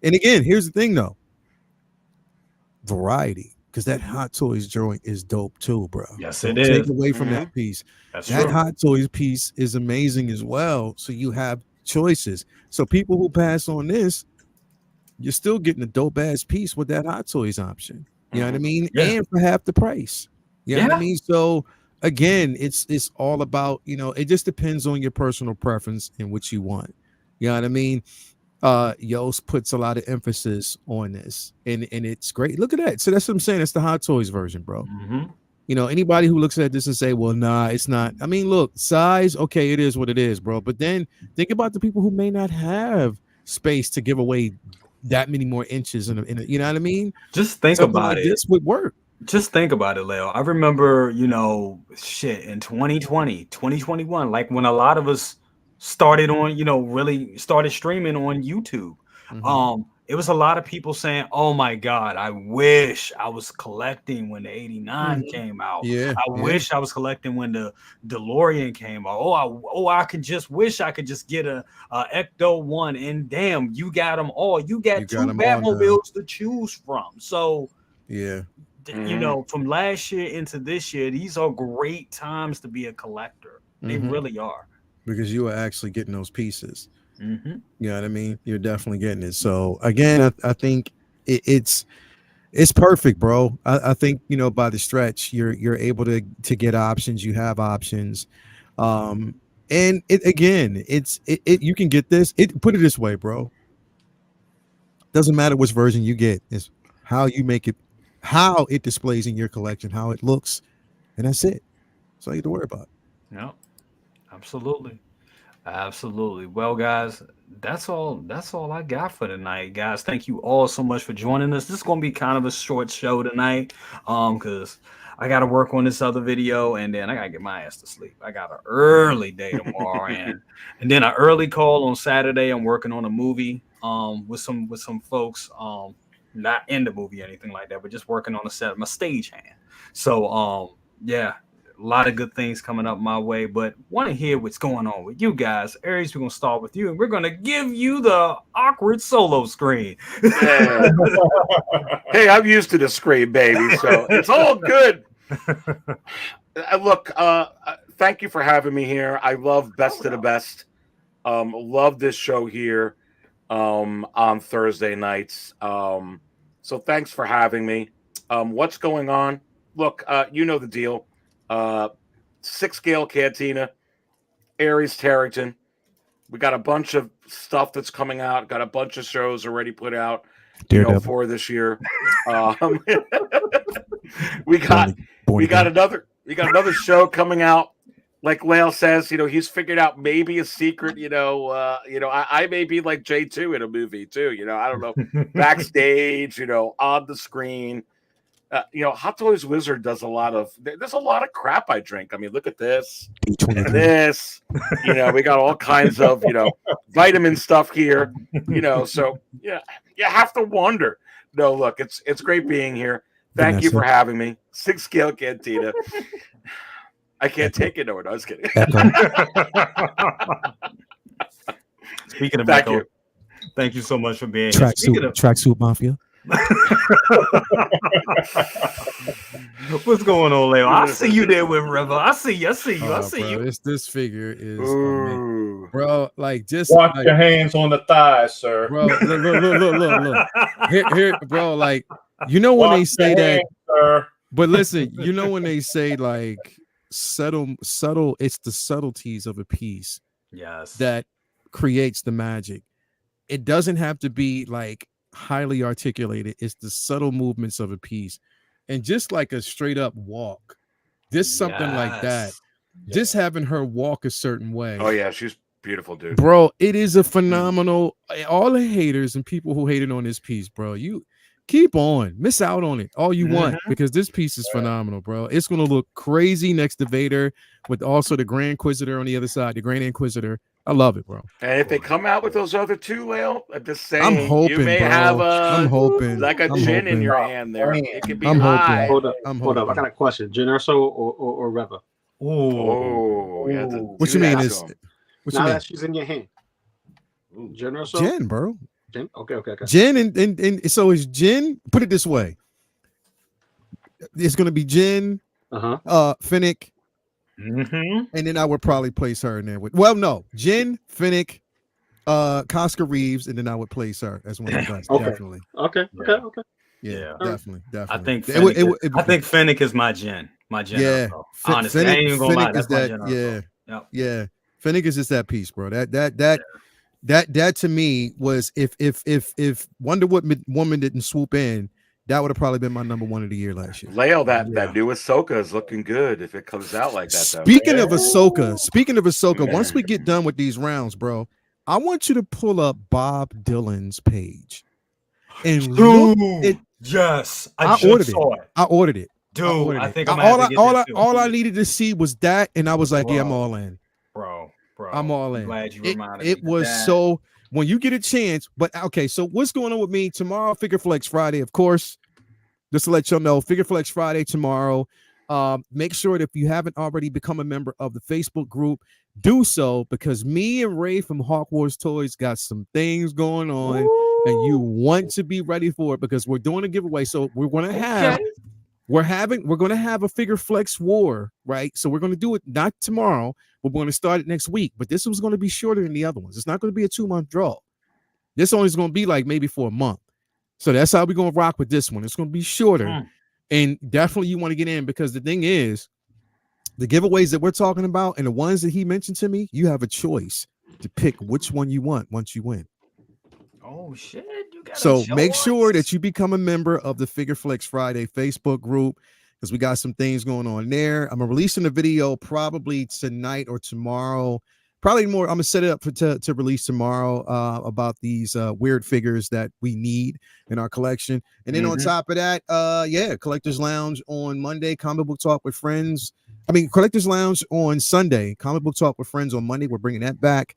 [SPEAKER 6] and again, here's the thing though, variety, because that Hot Toys joint is dope too, bro.
[SPEAKER 2] Yes,
[SPEAKER 6] Don't
[SPEAKER 2] it
[SPEAKER 6] take
[SPEAKER 2] is.
[SPEAKER 6] away from that piece.
[SPEAKER 2] That's
[SPEAKER 6] that
[SPEAKER 2] true.
[SPEAKER 6] Hot Toys piece is amazing as well. So you have choices. So people who pass on this, you're still getting a dope ass piece with that Hot Toys option. You know what I mean?
[SPEAKER 2] Yeah.
[SPEAKER 6] And for half the price. You know what I mean? So again, it's all about, it just depends on your personal preference and what you want. You know what I mean? Yost puts a lot of emphasis on this, and it's great. Look at that. So that's what I'm saying. It's the Hot Toys version, bro. Anybody who looks at this and say, well, nah, it's not. I mean, look, size, okay, it is what it is, bro. But then think about the people who may not have space to give away that many more inches in a you know what I mean?
[SPEAKER 2] Just think
[SPEAKER 6] Something
[SPEAKER 2] about
[SPEAKER 6] like
[SPEAKER 2] it.
[SPEAKER 6] This would work.
[SPEAKER 2] Just think about it, Leo. I remember, in 2020, 2021, like when a lot of us started on, really started streaming on YouTube. It was a lot of people saying, oh my God, I wish I was collecting when the 89 came out. I wish I was collecting when the DeLorean came out. I could just wish I could just get a Ecto 1, and damn, you got them all. You got two Batmobiles to choose from. So you know, from last year into this year, these are great times to be a collector. They really are.
[SPEAKER 6] Because you are actually getting those pieces.
[SPEAKER 2] Mm-hmm.
[SPEAKER 6] You know what I mean? You're definitely getting it. So again, I think it's perfect, bro. I think, you know, by the stretch, you're able to get options. You have options. And it again, it you can get this. Put it this way, bro. Doesn't matter which version you get, it's how you make it, how it displays in your collection, how it looks, and that's it. That's all you have to worry about.
[SPEAKER 2] Yeah, absolutely. Absolutely. Well, guys, that's all I got for tonight, guys. Thank you all so much for joining us. This is gonna be kind of a short show tonight, because I gotta work on this other video and then I gotta get my ass to sleep. I got an early day tomorrow and then an early call on Saturday. I'm working on a movie with some folks, not in the movie or anything like that, but just working on a set of my stagehand. So yeah, a lot of good things coming up my way, but want to hear what's going on with you guys. Aries, we're going to start with you, and we're going to give you the awkward solo screen.
[SPEAKER 5] Yeah. Hey, I'm used to the screen, baby, so it's all good. Look, thank you for having me here. I love Best of the Best. Love this show here on Thursday nights. So thanks for having me. What's going on? Look, you know the deal. 6 scale Cantina, Aries Tarrington. We got a bunch of stuff that's coming out. Got a bunch of shows already put out, for this year. We got another show coming out. Like Lale says, he's figured out maybe a secret. I may be like J2 in a movie too. I don't know, backstage. On the screen. Hot Toys Wizard does there's a lot of crap I drink. I mean, look at this, this, we got all kinds of, vitamin stuff here, so yeah, you have to wonder. No, look, it's great being here. Thank you for having me. 6 scale Cantina. I can't take it. No, I was kidding.
[SPEAKER 2] Speaking of
[SPEAKER 5] Thank you.
[SPEAKER 2] Thank you so much for being
[SPEAKER 6] here.
[SPEAKER 2] Tracksuit
[SPEAKER 6] Mafia.
[SPEAKER 2] What's going on, Leo? I see you there with River. I see you.
[SPEAKER 6] Bro, this figure is bro. Like, just
[SPEAKER 4] watch your hands on the thighs, sir.
[SPEAKER 6] Bro, look. Here, bro. Like, when they say that,
[SPEAKER 4] sir.
[SPEAKER 6] But listen, when they say like subtle, it's the subtleties of a piece,
[SPEAKER 2] yes,
[SPEAKER 6] that creates the magic. It doesn't have to be like highly articulated. It's the subtle movements of a piece, and just like a straight up walk, just something like that. Just having her walk a certain way.
[SPEAKER 5] Oh yeah, she's beautiful, dude.
[SPEAKER 6] Bro, it is a phenomenal. All the haters and people who hated on this piece, bro, you keep on, miss out on it all you want, because this piece is phenomenal, bro. It's gonna look crazy next to Vader with also the Grand Inquisitor on the other side, the Grand Inquisitor. I love it, bro.
[SPEAKER 5] And if they come out with those other two, Lale, I'm just saying,
[SPEAKER 6] I'm hoping,
[SPEAKER 5] you may
[SPEAKER 6] bro.
[SPEAKER 5] have
[SPEAKER 6] I'm hoping
[SPEAKER 5] like a gin in your hand there. It could be
[SPEAKER 6] I'm
[SPEAKER 5] high.
[SPEAKER 6] hoping.
[SPEAKER 3] Hold up. I got a question. Gin Urso or Reva?
[SPEAKER 5] Oh, yeah.
[SPEAKER 6] What you mean is? What you
[SPEAKER 3] now
[SPEAKER 6] mean?
[SPEAKER 3] that she's in your hand. Gin Urso?
[SPEAKER 6] Gin, bro.
[SPEAKER 3] Gin? Okay.
[SPEAKER 6] Gin and so is Gin. Put it this way. It's gonna be Gin, Finnick. And then I would probably place her in there with Jen, Finnick, Casca Reeves, and then I would place her as one of the best. Definitely.
[SPEAKER 3] Okay.
[SPEAKER 6] Yeah, definitely.
[SPEAKER 2] I think Finnick is my Jen.
[SPEAKER 6] Yeah,
[SPEAKER 2] honestly, I ain't even gonna lie.
[SPEAKER 6] That's my Jen. Yeah. Finnick is just that piece, bro. That to me was if Wonder Woman didn't swoop in, that would have probably been my number 1 of the year last year.
[SPEAKER 5] Lale, that new Ahsoka is looking good if it comes out like that.
[SPEAKER 6] Speaking of Ahsoka, once we get done with these rounds, bro, I want you to pull up Bob Dylan's page and look at.
[SPEAKER 2] Yes,
[SPEAKER 6] I ordered it.
[SPEAKER 2] Dude, I think
[SPEAKER 6] all I needed to see was that, and I was like, yeah, I'm all in,
[SPEAKER 2] bro.
[SPEAKER 6] I'm all in.
[SPEAKER 2] Glad you reminded me.
[SPEAKER 6] It was so. When you get a chance, but okay, so what's going on with me tomorrow? Figure Flex Friday, of course. Just to let y'all know, Figure Flex Friday tomorrow. Make sure that if you haven't already become a member of the Facebook group, do so, because me and Ray from Hawk Wars Toys got some things going on. Ooh. And you want to be ready for it, because we're doing a giveaway. So we're going to have we're going to have a figure flex war, right? So we're going to do it not tomorrow, but we're going to start it next week. But this one's going to be shorter than the other ones. It's not going to be a 2-month draw. This only is going to be like maybe for a month. So that's how we're going to rock with this one. It's going to be shorter. And definitely you want to get in, because the thing is, the giveaways that we're talking about and the ones that he mentioned to me, you have a choice to pick which one you want once you win.
[SPEAKER 2] Oh shit! You got
[SPEAKER 6] so make sure that you become a member of the Figure Flex Friday Facebook group, because we got some things going on there. I'm releasing a video probably tonight or tomorrow. Probably more. I'm gonna set it up to release tomorrow about these weird figures that we need in our collection. And then on top of that, Collectors Lounge on Monday, Comic Book Talk with Friends. Collectors Lounge on Sunday, Comic Book Talk with Friends on Monday. We're bringing that back.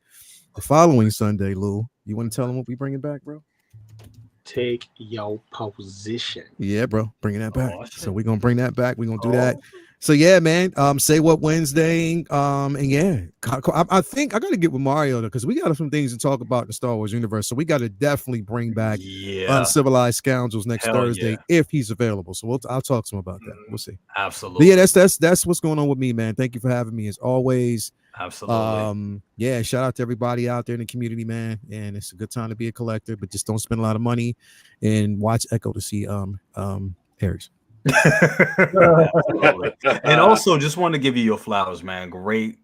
[SPEAKER 6] The following Sunday, Lou, you want to tell them what we bringing back, bro?
[SPEAKER 3] Take your position.
[SPEAKER 6] Yeah, bro, bringing that back. So we're gonna bring that back. We're gonna do that. So yeah, man. Say what Wednesday. And yeah, I think I gotta get with Mario because we got some things to talk about in the Star Wars universe. So we got to definitely bring back Uncivilized Scoundrels next Thursday if he's available. So I'll talk to him about that. We'll see.
[SPEAKER 2] Absolutely.
[SPEAKER 6] But yeah, that's what's going on with me, man. Thank you for having me as always.
[SPEAKER 2] Absolutely.
[SPEAKER 6] Yeah, shout out to everybody out there in the community, man. And it's a good time to be a collector, but just don't spend a lot of money and watch Echo to see Aries.
[SPEAKER 2] And also just want to give you your flowers, man. Great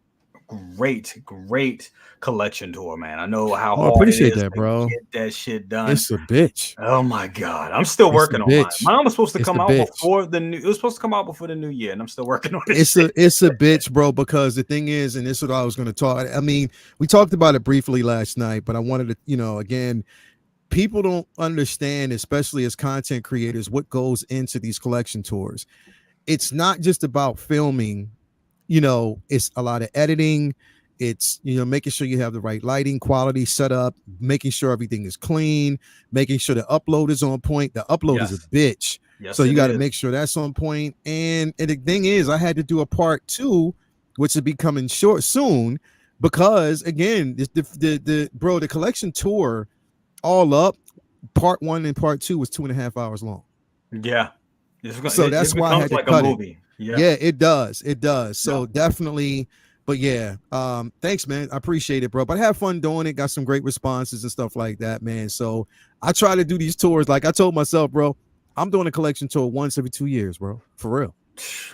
[SPEAKER 2] collection tour, man. I know how hard
[SPEAKER 6] appreciate
[SPEAKER 2] it is
[SPEAKER 6] that, bro.
[SPEAKER 2] to get that shit done.
[SPEAKER 6] It's a bitch.
[SPEAKER 2] Oh my god, I'm still working on mine. Mine was supposed to come out before the new. It was supposed to come out before the new year, and I'm still working on it.
[SPEAKER 6] It's a bitch, bro. Because the thing is, and this is what I was going to talk. I mean, we talked about it briefly last night, but I wanted to, again, people don't understand, especially as content creators, what goes into these collection tours. It's not just about filming. It's a lot of editing. It's, making sure you have the right lighting quality set up, making sure everything is clean, making sure the upload is on point. The upload is a bitch. So you got to make sure that's on point. And the thing is, I had to do a part 2, which will be coming short soon, because again, the collection tour all up, part 1 and part 2 was 2.5 hours long.
[SPEAKER 2] Yeah.
[SPEAKER 6] So that's why I had to cut it.
[SPEAKER 2] Yeah,
[SPEAKER 6] it does. So definitely. But yeah, thanks, man. I appreciate it, bro. But I have fun doing it. Got some great responses and stuff like that, man. So I try to do these tours. Like I told myself, bro, I'm doing a collection tour once every 2 years, bro. For real.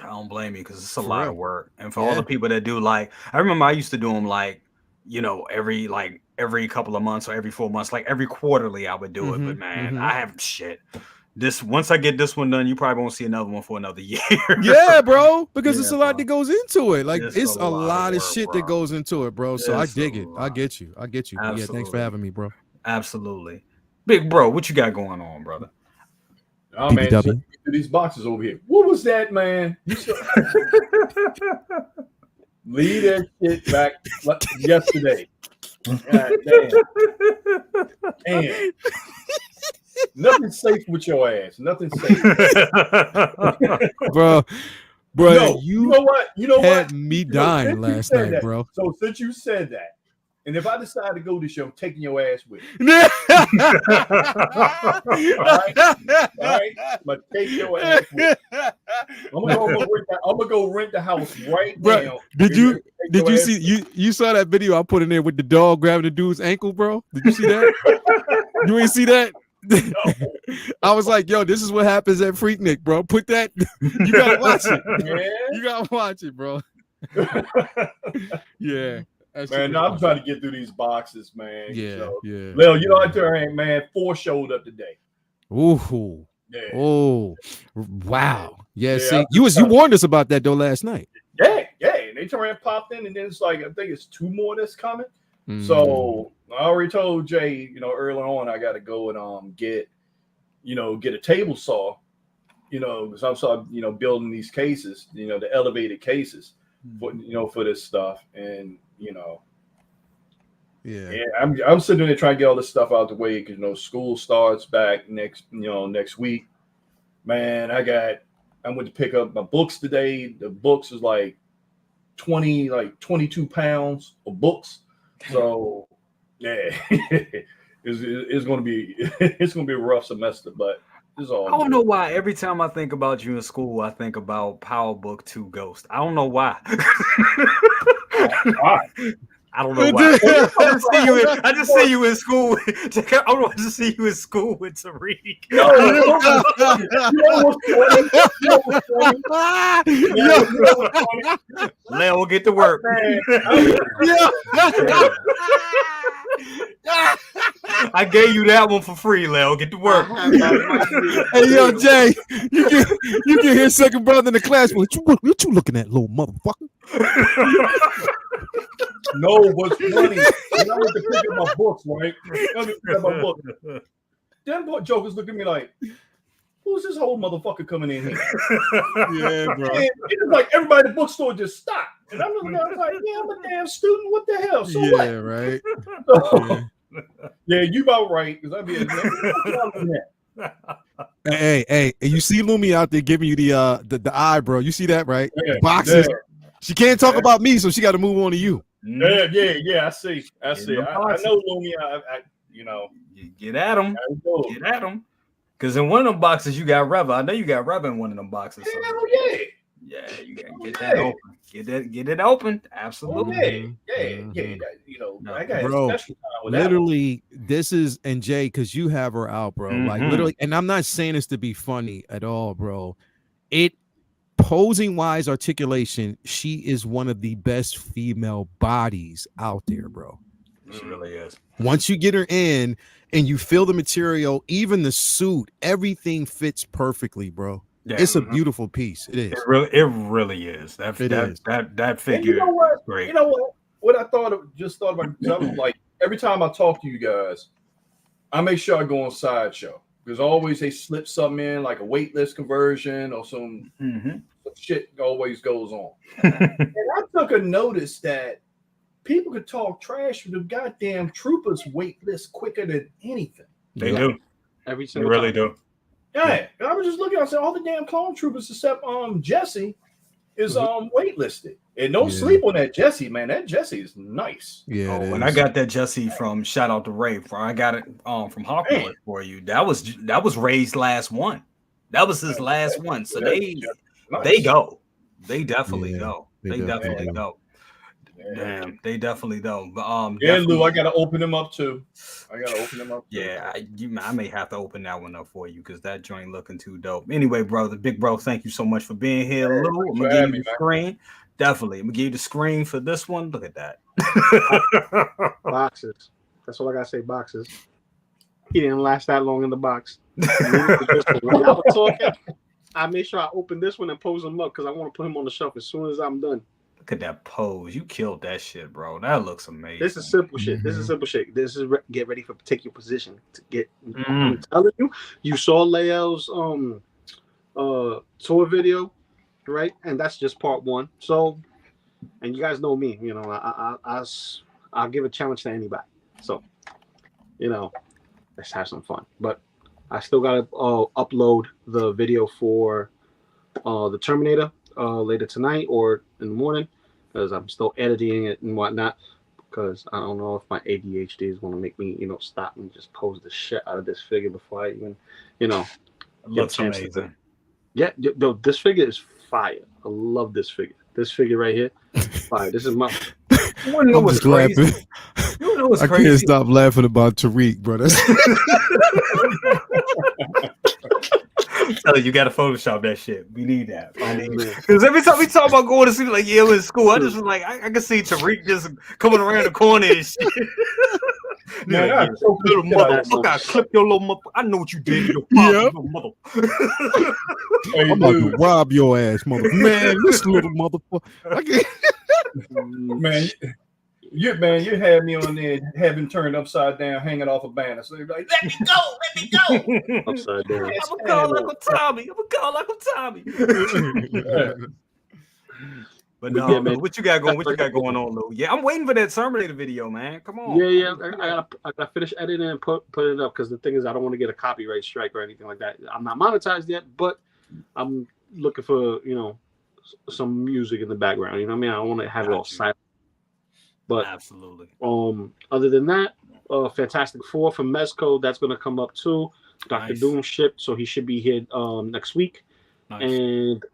[SPEAKER 2] I don't blame you, because it's a lot of work. And for all the people that do, I remember I used to do them every couple of months or every 4 months, like every quarterly I would do it. But man, I have once I get this one done, you probably won't see another one for another year.
[SPEAKER 6] Yeah, bro, because it's a lot that goes into it. Like it's a lot of shit that goes into it, bro. So I dig it. I get you. Yeah, thanks for having me, bro.
[SPEAKER 2] Absolutely. Big bro, what you got going on, brother?
[SPEAKER 4] Oh man, so these boxes over here. What was that, man? Leave that shit back yesterday. God damn. Nothing's safe with your ass. Nothing's safe.
[SPEAKER 6] bro.
[SPEAKER 4] No, you know what?
[SPEAKER 6] Had me dying last night, bro.
[SPEAKER 4] So since you said that, and if I decide to go this year, I'm taking your ass with me. All right? I'm gonna take your ass with me. I'm gonna go rent the house right now.
[SPEAKER 6] Did you see you saw that video I put in there with the dog grabbing the dude's ankle, bro? Did you see that? You ain't see that? No. I was like, yo, this is what happens at Freaknik, bro. Put that, you gotta watch it. Yeah. You gotta watch it, bro. Yeah.
[SPEAKER 4] Man, I'm trying to get through these boxes, man.
[SPEAKER 6] Yeah,
[SPEAKER 4] so,
[SPEAKER 6] yeah.
[SPEAKER 4] Lil, you know what there ain't, man. 4 showed up today.
[SPEAKER 6] Ooh.
[SPEAKER 4] Yeah.
[SPEAKER 6] Oh, wow. Yeah, see, you warned us about that though last night.
[SPEAKER 4] Yeah. And they turned around, popped in, and then it's like I think it's 2 more that's coming. So I already told Jay, earlier on I got to go and get a table saw, because I'm sort building these cases, the elevated cases for this stuff, and I'm sitting there trying to get all this stuff out the way because school starts back next week. Man, I went to pick up my books today. The books is like 22 pounds of books. So yeah, it's gonna be a rough semester, but It's all
[SPEAKER 2] I don't
[SPEAKER 4] good.
[SPEAKER 2] know why. Every time I think about you in school, I think about Power Book 2 Ghost. I don't know why.
[SPEAKER 4] Why?
[SPEAKER 2] I don't know why. I just see you in school. I don't just see you in school with Tariq.
[SPEAKER 4] No, you know what's funny?
[SPEAKER 2] Leo will get to work. I gave you that one for free, Leo. Get to work.
[SPEAKER 6] Hey, yo, Jay, you can hear second brother in the class. What you looking at, little motherfucker?
[SPEAKER 4] No, what's funny? When I went to pick up my books, right? Them jokers look at me like, who's this whole motherfucker coming in here?
[SPEAKER 6] Yeah, bro.
[SPEAKER 4] And it's like everybody at the bookstore just stopped. And I'm looking at it, like, yeah, I'm a damn student. What the hell? So
[SPEAKER 6] yeah,
[SPEAKER 4] what?
[SPEAKER 6] Right.
[SPEAKER 4] Yeah, you about right. Because I'd be
[SPEAKER 6] Hey, you see Lumi out there giving you the eye, bro. You see that, right?
[SPEAKER 4] Yeah,
[SPEAKER 6] Boxes.
[SPEAKER 4] yeah.
[SPEAKER 6] She can't talk about me, so she got to move on to you.
[SPEAKER 4] Yeah. I see. I know, Lumi. You know.
[SPEAKER 2] Get at him. Get at him. Because in one of them boxes, you got Reva. I know you got Reva in one of them boxes.
[SPEAKER 4] Hell
[SPEAKER 2] so.
[SPEAKER 4] yeah.
[SPEAKER 2] Yeah, you gotta get that open. Get it open. Absolutely.
[SPEAKER 4] Yeah. You know, I got
[SPEAKER 6] bro,
[SPEAKER 4] special time with
[SPEAKER 6] literally, this is, and Jay, because you have her out, bro. Like literally, and I'm not saying this to be funny at all, bro. It posing wise, articulation, she is one of the best female bodies out there, bro.
[SPEAKER 2] She really is.
[SPEAKER 6] Once you get her in and you feel the material, even the suit, everything fits perfectly, bro. Yeah. It's a beautiful piece. It is.
[SPEAKER 2] It really is. That figure.
[SPEAKER 4] You know what?
[SPEAKER 2] Is great.
[SPEAKER 4] You know what? What I thought about, like every time I talk to you guys, I make sure I go on Sideshow because always they slip something in like a waitlist conversion or some shit always goes on. And I took a notice that people could talk trash with the goddamn troopers waitlist quicker than anything.
[SPEAKER 2] They do.
[SPEAKER 3] Every single
[SPEAKER 2] they really
[SPEAKER 3] time.
[SPEAKER 2] do.
[SPEAKER 4] Yeah, I was just looking. I said all the damn clone troopers except Jesse is waitlisted, and don't sleep on that Jesse, man. That Jesse is nice.
[SPEAKER 6] Yeah,
[SPEAKER 2] when I got that Jesse from shout out to Ray, I got it from Harper for you. That was Ray's last one. That was his last one. So they go. They definitely go. They definitely go. Damn, they definitely don't. But
[SPEAKER 4] Lou, I gotta open them up too.
[SPEAKER 2] Yeah, I may have to open that one up for you because that joint looking too dope. Anyway, brother, big bro, thank you so much for being here, Lou. I'm gonna give you the screen. Definitely, I'm gonna give you the screen for this one. Look at that.
[SPEAKER 3] Boxes. That's all I gotta say. Boxes. He didn't last that long in the box. When I was talking, I made sure I opened this one and pose him up because I want to put him on the shelf as soon as I'm done.
[SPEAKER 2] Look at that pose. You killed that shit, bro. That looks amazing.
[SPEAKER 3] This is simple shit. This is simple shit. This is get ready for take your position to get. I'm telling you, you saw Lael's tour video, right? And that's just part one. So, and you guys know me. You know, I'll give a challenge to anybody. So, you know, let's have some fun. But I still gotta upload the video for the Terminator later tonight or in the morning because I'm still editing it and whatnot because I don't know if my ADHD is going to make me, stop and just pose the shit out of this figure before I even,
[SPEAKER 2] it looks amazing.
[SPEAKER 3] Yeah, no, this figure is fire. I love this figure. This figure right here, fire. This is my.
[SPEAKER 6] I'm just laughing. I can't stop laughing about Tariq, brother.
[SPEAKER 2] Tell you got to Photoshop that shit. We need that. Because every time we talk about going to see, like, in school, I just was like, I can see Tariq just coming around the corner and shit.
[SPEAKER 4] Man,
[SPEAKER 2] little motherfucker, I clip your little mother. I know what you did, your little mother.
[SPEAKER 6] I'm about to rob your ass, mother. Man, this little motherfucker.
[SPEAKER 4] Man, you had me on there, having turned upside down, hanging off a banner. So you're like, let me go.
[SPEAKER 3] Upside down.
[SPEAKER 2] I'm gonna call Uncle Tommy. But no, man, what you got going on, Lou? Yeah, I'm waiting for that Terminator video, man. Come on.
[SPEAKER 3] Yeah. I gotta finish editing and put it up because the thing is, I don't want to get a copyright strike or anything like that. I'm not monetized yet, but I'm looking for some music in the background. You know what I mean? I don't want to have it all silent. But
[SPEAKER 2] absolutely.
[SPEAKER 3] Other than that, Fantastic Four from Mezco, that's gonna come up too. Dr. Doom shipped, so he should be here next week. Nice. And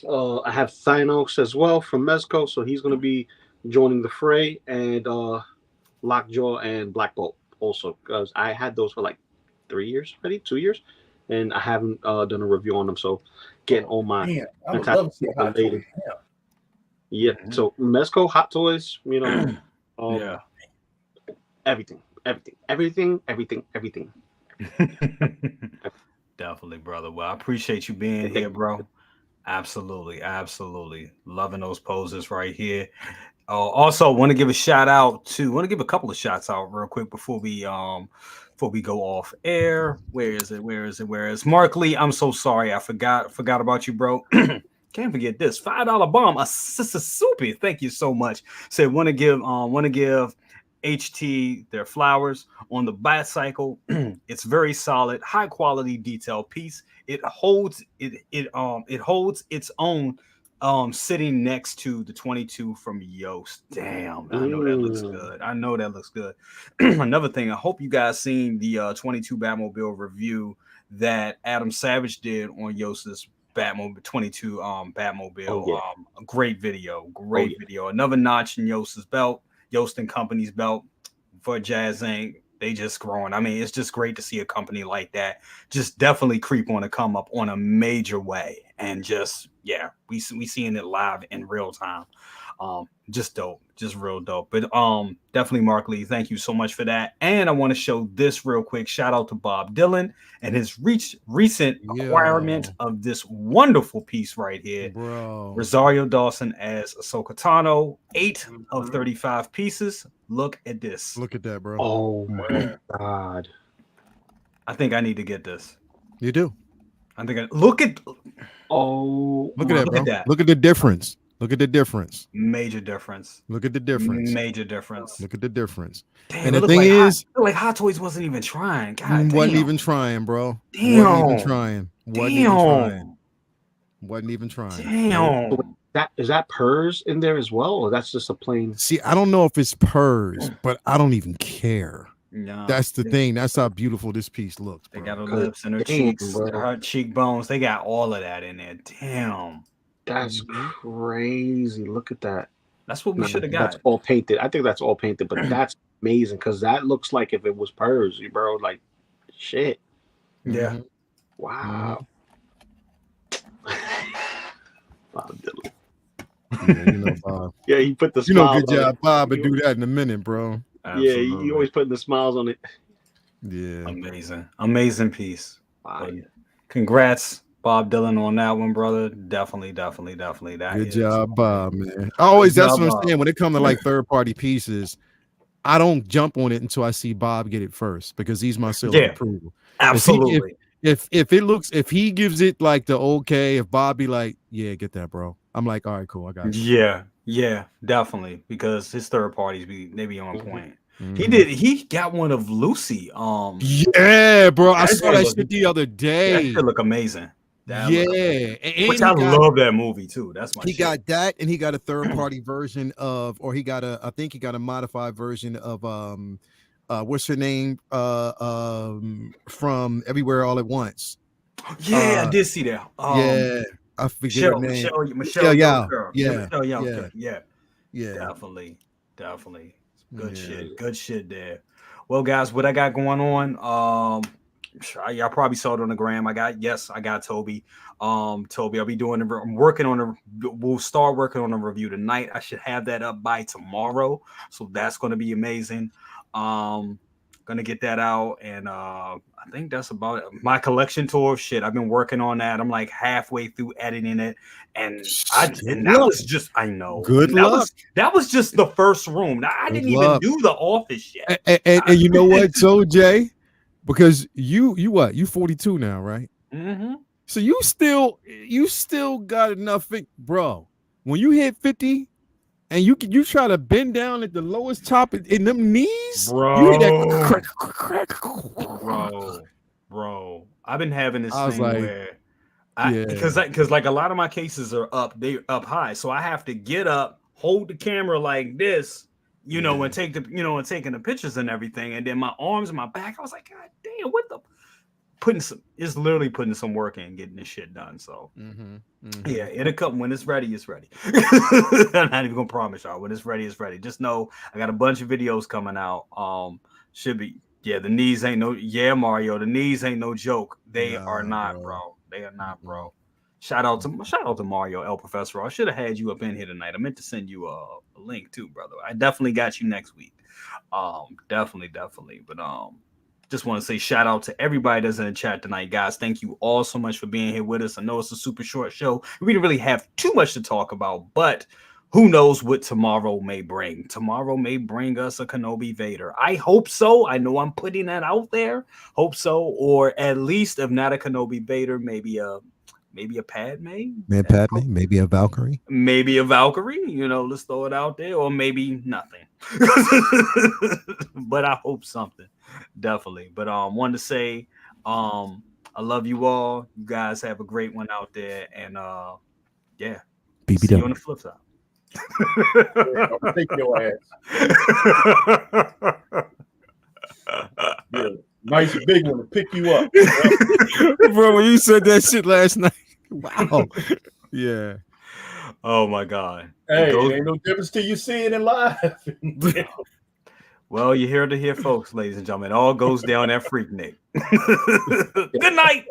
[SPEAKER 3] I have Thanos as well from Mezco, so he's going to be joining the fray, and Lockjaw and Black Bolt also, because I had those for like 2 years, and I haven't done a review on them. So getting all my
[SPEAKER 4] I would love to see Hot Toys.
[SPEAKER 3] Yeah. So Mezco, Hot Toys, you know, everything.
[SPEAKER 2] Definitely, brother. Well, I appreciate you being here, bro. Absolutely, absolutely. Loving those poses right here. Also, want to give a couple of shots out real quick before we go off air. Where is Mark Lee? I'm so sorry, I forgot about you, bro. Can't forget this $5 bomb. A super. Thank you so much. Said want to give HT their flowers on the bicycle. It's very solid, high quality detail piece. It holds its own sitting next to the 22 from Yoast. Damn, I know that looks good. Another thing, I hope you guys seen the 22 Batmobile review that Adam Savage did on Yoast's Batmobile 22 Batmobile. Great video. Video. Another notch in Yoast's belt. Yoast and Company's belt for Jazz Inc. They just growing. I mean, it's just great to see a company like that just definitely creep on a come up on a major way, and just we seeing it live in real time. Just dope, just real dope. But definitely Mark Lee, thank you so much for that. And I want to show this real quick. Shout out to Bob Dylan and his recent acquirement of this wonderful piece right here,
[SPEAKER 6] bro.
[SPEAKER 2] Rosario Dawson as Ahsoka Tano, 8 of 35 pieces. Look at this.
[SPEAKER 6] Look at that, bro.
[SPEAKER 3] Oh my god.
[SPEAKER 2] I think I need to get this.
[SPEAKER 6] You do.
[SPEAKER 2] I think look at
[SPEAKER 6] that, bro. Look at the difference. Look at the difference.
[SPEAKER 2] Major difference.
[SPEAKER 6] Look at the difference.
[SPEAKER 2] Major difference.
[SPEAKER 6] Look at the difference.
[SPEAKER 2] Damn, and the thing is, Hot Toys wasn't even trying. God,
[SPEAKER 6] wasn't even trying, bro.
[SPEAKER 2] Damn.
[SPEAKER 6] Wasn't even trying.
[SPEAKER 2] Damn.
[SPEAKER 3] Is that PERS in there as well, or that's just a plain?
[SPEAKER 6] See, I don't know if it's PERS, but I don't even care.
[SPEAKER 2] No,
[SPEAKER 6] that's the thing. That's how beautiful this piece looks.
[SPEAKER 2] Bro. They got her lips and her cheeks, her cheekbones. They got all of that in there. Damn.
[SPEAKER 3] That's crazy. Look at that.
[SPEAKER 2] That's what we should have got.
[SPEAKER 3] That's all painted. I think that's all painted, but that's amazing because that looks like if it was PERS, bro. Like, shit.
[SPEAKER 2] Yeah.
[SPEAKER 3] Wow. Bob Dylan.
[SPEAKER 6] Yeah, Bob.
[SPEAKER 3] Yeah, he put the smiles.
[SPEAKER 6] Good job, Bob. But do that in a minute, bro.
[SPEAKER 3] Absolutely. Yeah, he always putting the smiles on it.
[SPEAKER 6] Yeah.
[SPEAKER 2] Amazing piece. Wow. Congrats, Bob Dylan, on that one, brother. Definitely. That
[SPEAKER 6] good job, Bob, man. That's what I'm saying. When it comes to like third-party pieces, I don't jump on it until I see Bob get it first because he's my seal of approval.
[SPEAKER 2] Absolutely.
[SPEAKER 6] If he gives it like the okay, if Bob be like, yeah, get that, bro. I'm like, all right, cool, I got
[SPEAKER 2] you. Yeah, definitely. Because his third parties they be on point. He got one of Lucy.
[SPEAKER 6] Yeah, bro. I saw that shit the other day.
[SPEAKER 2] That shit look amazing.
[SPEAKER 6] Which
[SPEAKER 2] I love that movie too. That's my.
[SPEAKER 6] He got that, and he got a third party version of, or I think he got a modified version of what's her name from Everywhere All at Once.
[SPEAKER 2] Yeah, I did see that.
[SPEAKER 6] Yeah, I forget her name. Michelle Yao. Yeah.
[SPEAKER 2] Definitely. Good shit there. Well, guys, what I got going on? Y'all probably saw it on the gram. I got Toby. I'll be doing we'll start working on a review tonight. I should have that up by tomorrow. So that's going to be amazing. Gonna get that out, and I think that's about it. My collection tour shit, I've been working on that. I'm like halfway through editing it, and that was just, I know.
[SPEAKER 6] Good luck.
[SPEAKER 2] That was just the first room. Now, I didn't even do the office yet.
[SPEAKER 6] And you know what, so Jay? Because you 42 now, right?
[SPEAKER 2] Mm-hmm.
[SPEAKER 6] So you still got enough, bro. When you hit 50 and you try to bend down at the lowest top in them knees,
[SPEAKER 2] bro.
[SPEAKER 6] You hear that
[SPEAKER 2] bro. I've been having this thing where because like a lot of my cases are they're up high, so I have to get up, hold the camera like this. And take taking the pictures and everything, and then my arms and my back. I was like, God damn, what the? it's literally putting some work in getting this shit done. So yeah, it'll come when it's ready. It's ready. I'm not even gonna promise y'all when it's ready. It's ready. Just know I got a bunch of videos coming out. Should be the knees ain't no Mario. The knees ain't no joke. They are not, bro. They are not, bro. Shout out to Mario El Professoro. I should have had you up in here tonight. I meant to send you a link too, brother. I definitely got you next week. Definitely. But just want to say shout out to everybody that's in the chat tonight, guys. Thank you all so much for being here with us. I know it's a super short show. We didn't really have too much to talk about, but who knows what tomorrow may bring. Tomorrow may bring us a Kenobi Vader. I hope so. I know I'm putting that out there. Hope so. Or at least, if not a Kenobi Vader, maybe a Padme.
[SPEAKER 6] Maybe a Valkyrie.
[SPEAKER 2] Maybe a Valkyrie. Let's throw it out there. Or maybe nothing. But I hope something. Definitely. But wanted to say I love you all. You guys have a great one out there. And yeah. See you on the flip side.
[SPEAKER 4] Take your ass. Yeah, nice big one to pick you up.
[SPEAKER 6] Bro, when you said that shit last night. Wow. Yeah.
[SPEAKER 2] Oh my God.
[SPEAKER 4] Hey, it ain't no difference till you see it in live.
[SPEAKER 2] Well, you hear to hear, folks, ladies and gentlemen. It all goes down that Freak Nick. Good night.